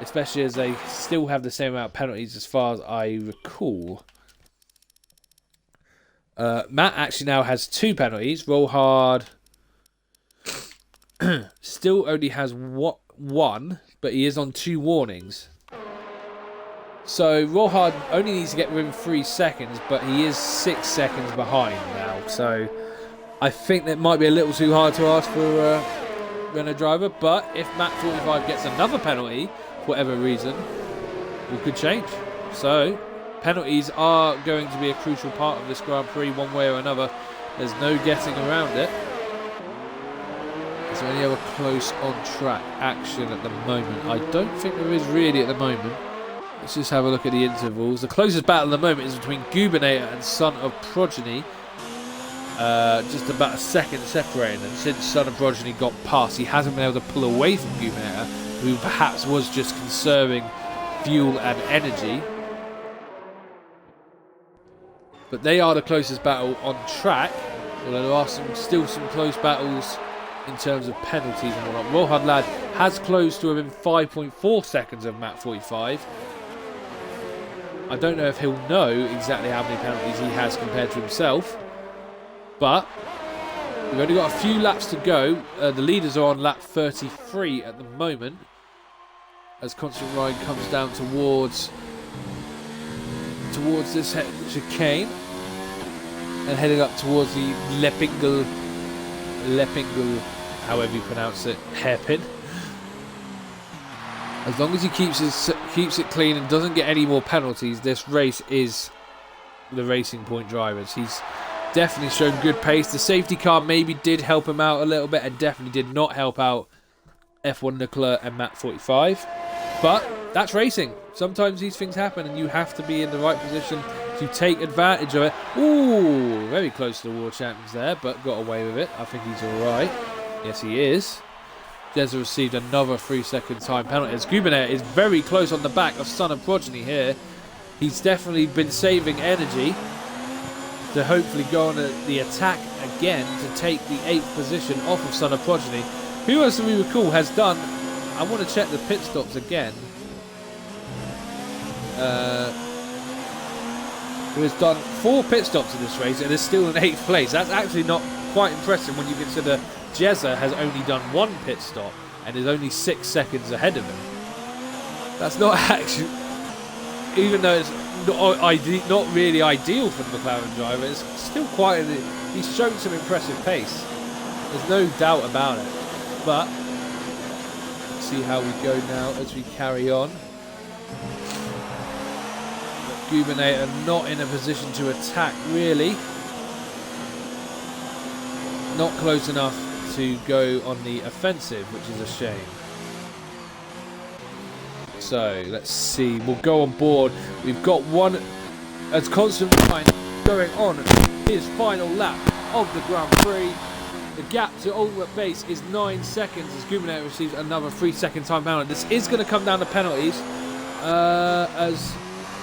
especially as they still have the same amount of penalties as far as I recall. Matt actually now has 2 penalties. Rohard still only has 1, but he is on 2 warnings. So Rohard only needs to get within 3 seconds, but he is 6 seconds behind now. So I think that might be a little too hard to ask for a Renault driver. But if Matt 45 gets another penalty, for whatever reason, it could change. So penalties are going to be a crucial part of this Grand Prix one way or another. There's no getting around it. Is there any other close on-track action at the moment? I don't think there is really at the moment. Let's just have a look at the intervals. The closest battle at the moment is between Gubinator and Son of Progeny. Just about a second separating them. Since Son of Progeny got past, he hasn't been able to pull away from Gubinator, who perhaps was just conserving fuel and energy. But they are the closest battle on track, although there are still some close battles in terms of penalties and whatnot. Rohard Lad has closed to within 5.4 seconds of Matt 45. I don't know if he'll know exactly how many penalties he has compared to himself, but we've only got a few laps to go. The leaders are on lap 33 at the moment, as Constant Ryan comes down towards this chicane and heading up towards the Lepingle, however you pronounce it, hairpin. As long as he keeps it clean and doesn't get any more penalties, this race is the Racing Point drivers. He's definitely shown good pace. The safety car maybe did help him out a little bit and definitely did not help out F1 Leclerc and Matt 45. But that's racing. Sometimes these things happen and you have to be in the right position to take advantage of it. Ooh, very close to the World Champions there, but got away with it. I think he's alright. Yes, he is. Jezza received another 3-second time penalty. As Gubinator is very close on the back of Son of Progeny here. He's definitely been saving energy to hopefully go on the attack again to take the 8th position off of Son of Progeny, who, as we recall, has done... I want to check the pit stops again. Who has done 4 pit stops in this race and is still in 8th place. That's actually not quite impressive when you consider Jezza has only done 1 pit stop and is only 6 seconds ahead of him. That's not actually, even though it's not really ideal for the McLaren driver, it's still quite, he's shown some impressive pace. There's no doubt about it. But let's see how we go now as we carry on. Gubinator not in a position to attack, really. Not close enough to go on the offensive, which is a shame. So let's see. We'll go on board. We've got one as Constant Ryan going on his final lap of the Grand Prix. The gap to Ultimate Base is 9 seconds as Gubernator receives another 3-second time penalty. This is going to come down to penalties as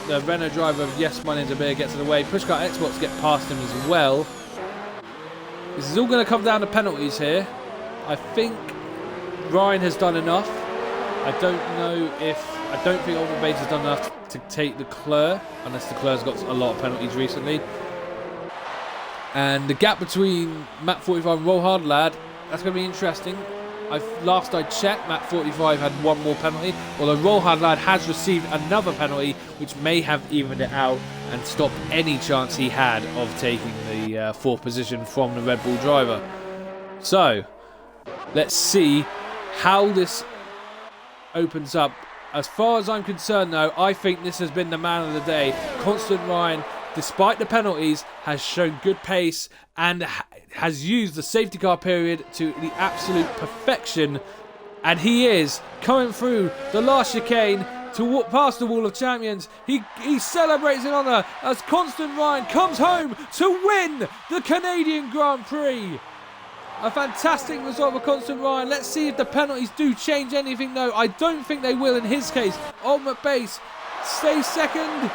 the Renault driver of Yes, My Name's a Beer gets in the way. Pushcart Xbox get past him as well. This is all going to come down to penalties here. I think Ryan has done enough. I don't think Ultimate Base has done enough to take Leclerc, unless Leclerc's got a lot of penalties recently. And the gap between Matt 45 and Roll Hard Lad, that's going to be interesting. Last I checked, Matt 45 had one more penalty, although Roll Hard Lad has received another penalty, which may have evened it out and stopped any chance he had of taking the fourth position from the Red Bull driver. So, let's see how this opens up. As far as I'm concerned, though, I think this has been the man of the day. Constant Ryan, despite the penalties, has shown good pace and has used the safety car period to the absolute perfection. And he is coming through the last chicane to walk past the Wall of Champions. He celebrates in honour as Constant Ryan comes home to win the Canadian Grand Prix. A fantastic result for Constant Ryan. Let's see if the penalties do change anything, though. I don't think they will in his case. Ultimate Base stays second.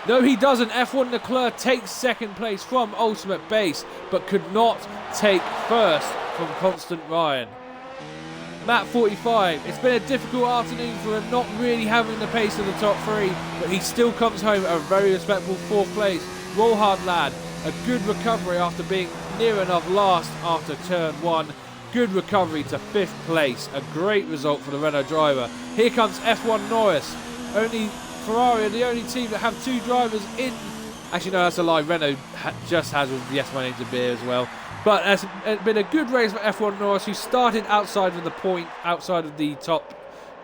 No, he doesn't. F1 Leclerc takes second place from Ultimate Base, but could not take first from Constant Ryan. Matt 45, it's been a difficult afternoon for him, not really having the pace of the top three, but he still comes home at a very respectable fourth place. Roll Hard Lad, a good recovery after being near enough last after turn one. Good recovery to fifth place, a great result for the Renault driver. Here comes F1 Norris, Ferrari are the only team that have two drivers in. Actually, no, that's a lie. Renault just has with Yes, My Name's a Beer as well. But it's been a good race for F1 Norris, who started outside of the top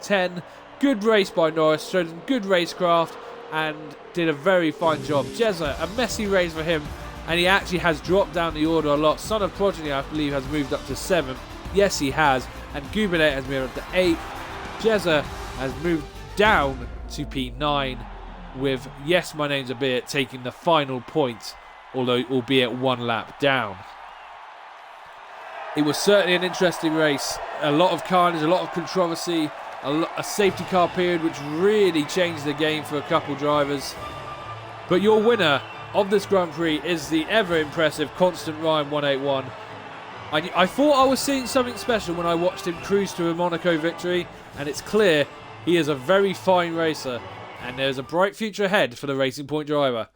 10. Good race by Norris, showed some good racecraft and did a very fine job. Jezza, a messy race for him, and he actually has dropped down the order a lot. Son of Progeny, I believe, has moved up to 7th. Yes, he has. And Gubernator has moved up to 8th. Jezza has moved down to P9, with Yes, My Name's a Beer taking the final point, although albeit one lap down. It was certainly an interesting race. A lot of carnage, a lot of controversy, a safety car period which really changed the game for a couple drivers. But your winner of this Grand Prix is the ever impressive Constant Ryan 181. I thought I was seeing something special when I watched him cruise to a Monaco victory, and it's clear he is a very fine racer, and there's a bright future ahead for the Racing Point driver.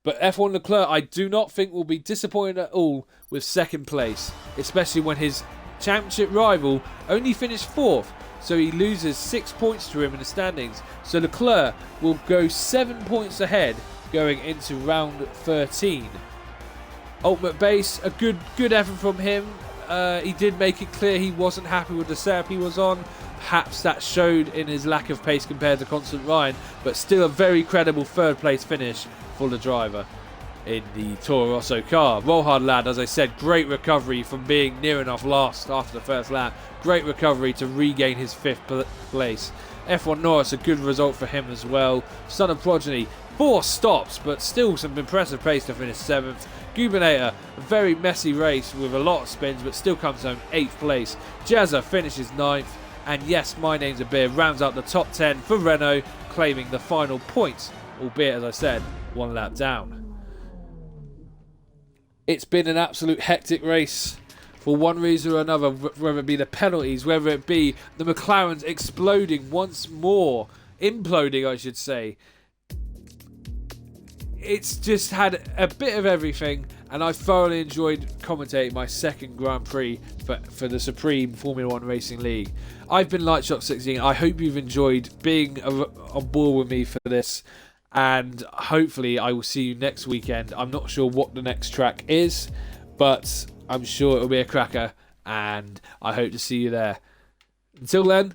But F1 Leclerc, I do not think, will be disappointed at all with second place, especially when his championship rival only finished 4th, so he loses 6 points to him in the standings. So Leclerc will go 7 points ahead going into round 13. Ultimate Base, a good effort from him. He did make it clear he wasn't happy with the setup he was on. Perhaps that showed in his lack of pace compared to Constant Ryan, but still a very credible third place finish for the driver in the Toro Rosso car. Roll Hard Lad, as I said, great recovery from being near enough last after the first lap. Great recovery to regain his 5th place. F1 Norris, a good result for him as well. Son of Progeny, 4 stops, but still some impressive pace to finish 7th. Gubernator, a very messy race with a lot of spins, but still comes home 8th place. Jezza finishes 9th. And Yes, My Name's a Beer rounds out the top 10 for Renault, claiming the final points, albeit, as I said, one lap down. It's been an absolute hectic race for one reason or another, whether it be the penalties, whether it be the McLarens exploding once more, imploding I should say. It's just had a bit of everything, and I thoroughly enjoyed commentating my second Grand Prix for the Supreme Formula 1 Racing League. I've been Lightshot16. I hope you've enjoyed being on board with me for this, and hopefully I will see you next weekend. I'm not sure what the next track is, but I'm sure it'll be a cracker, and I hope to see you there. Until then,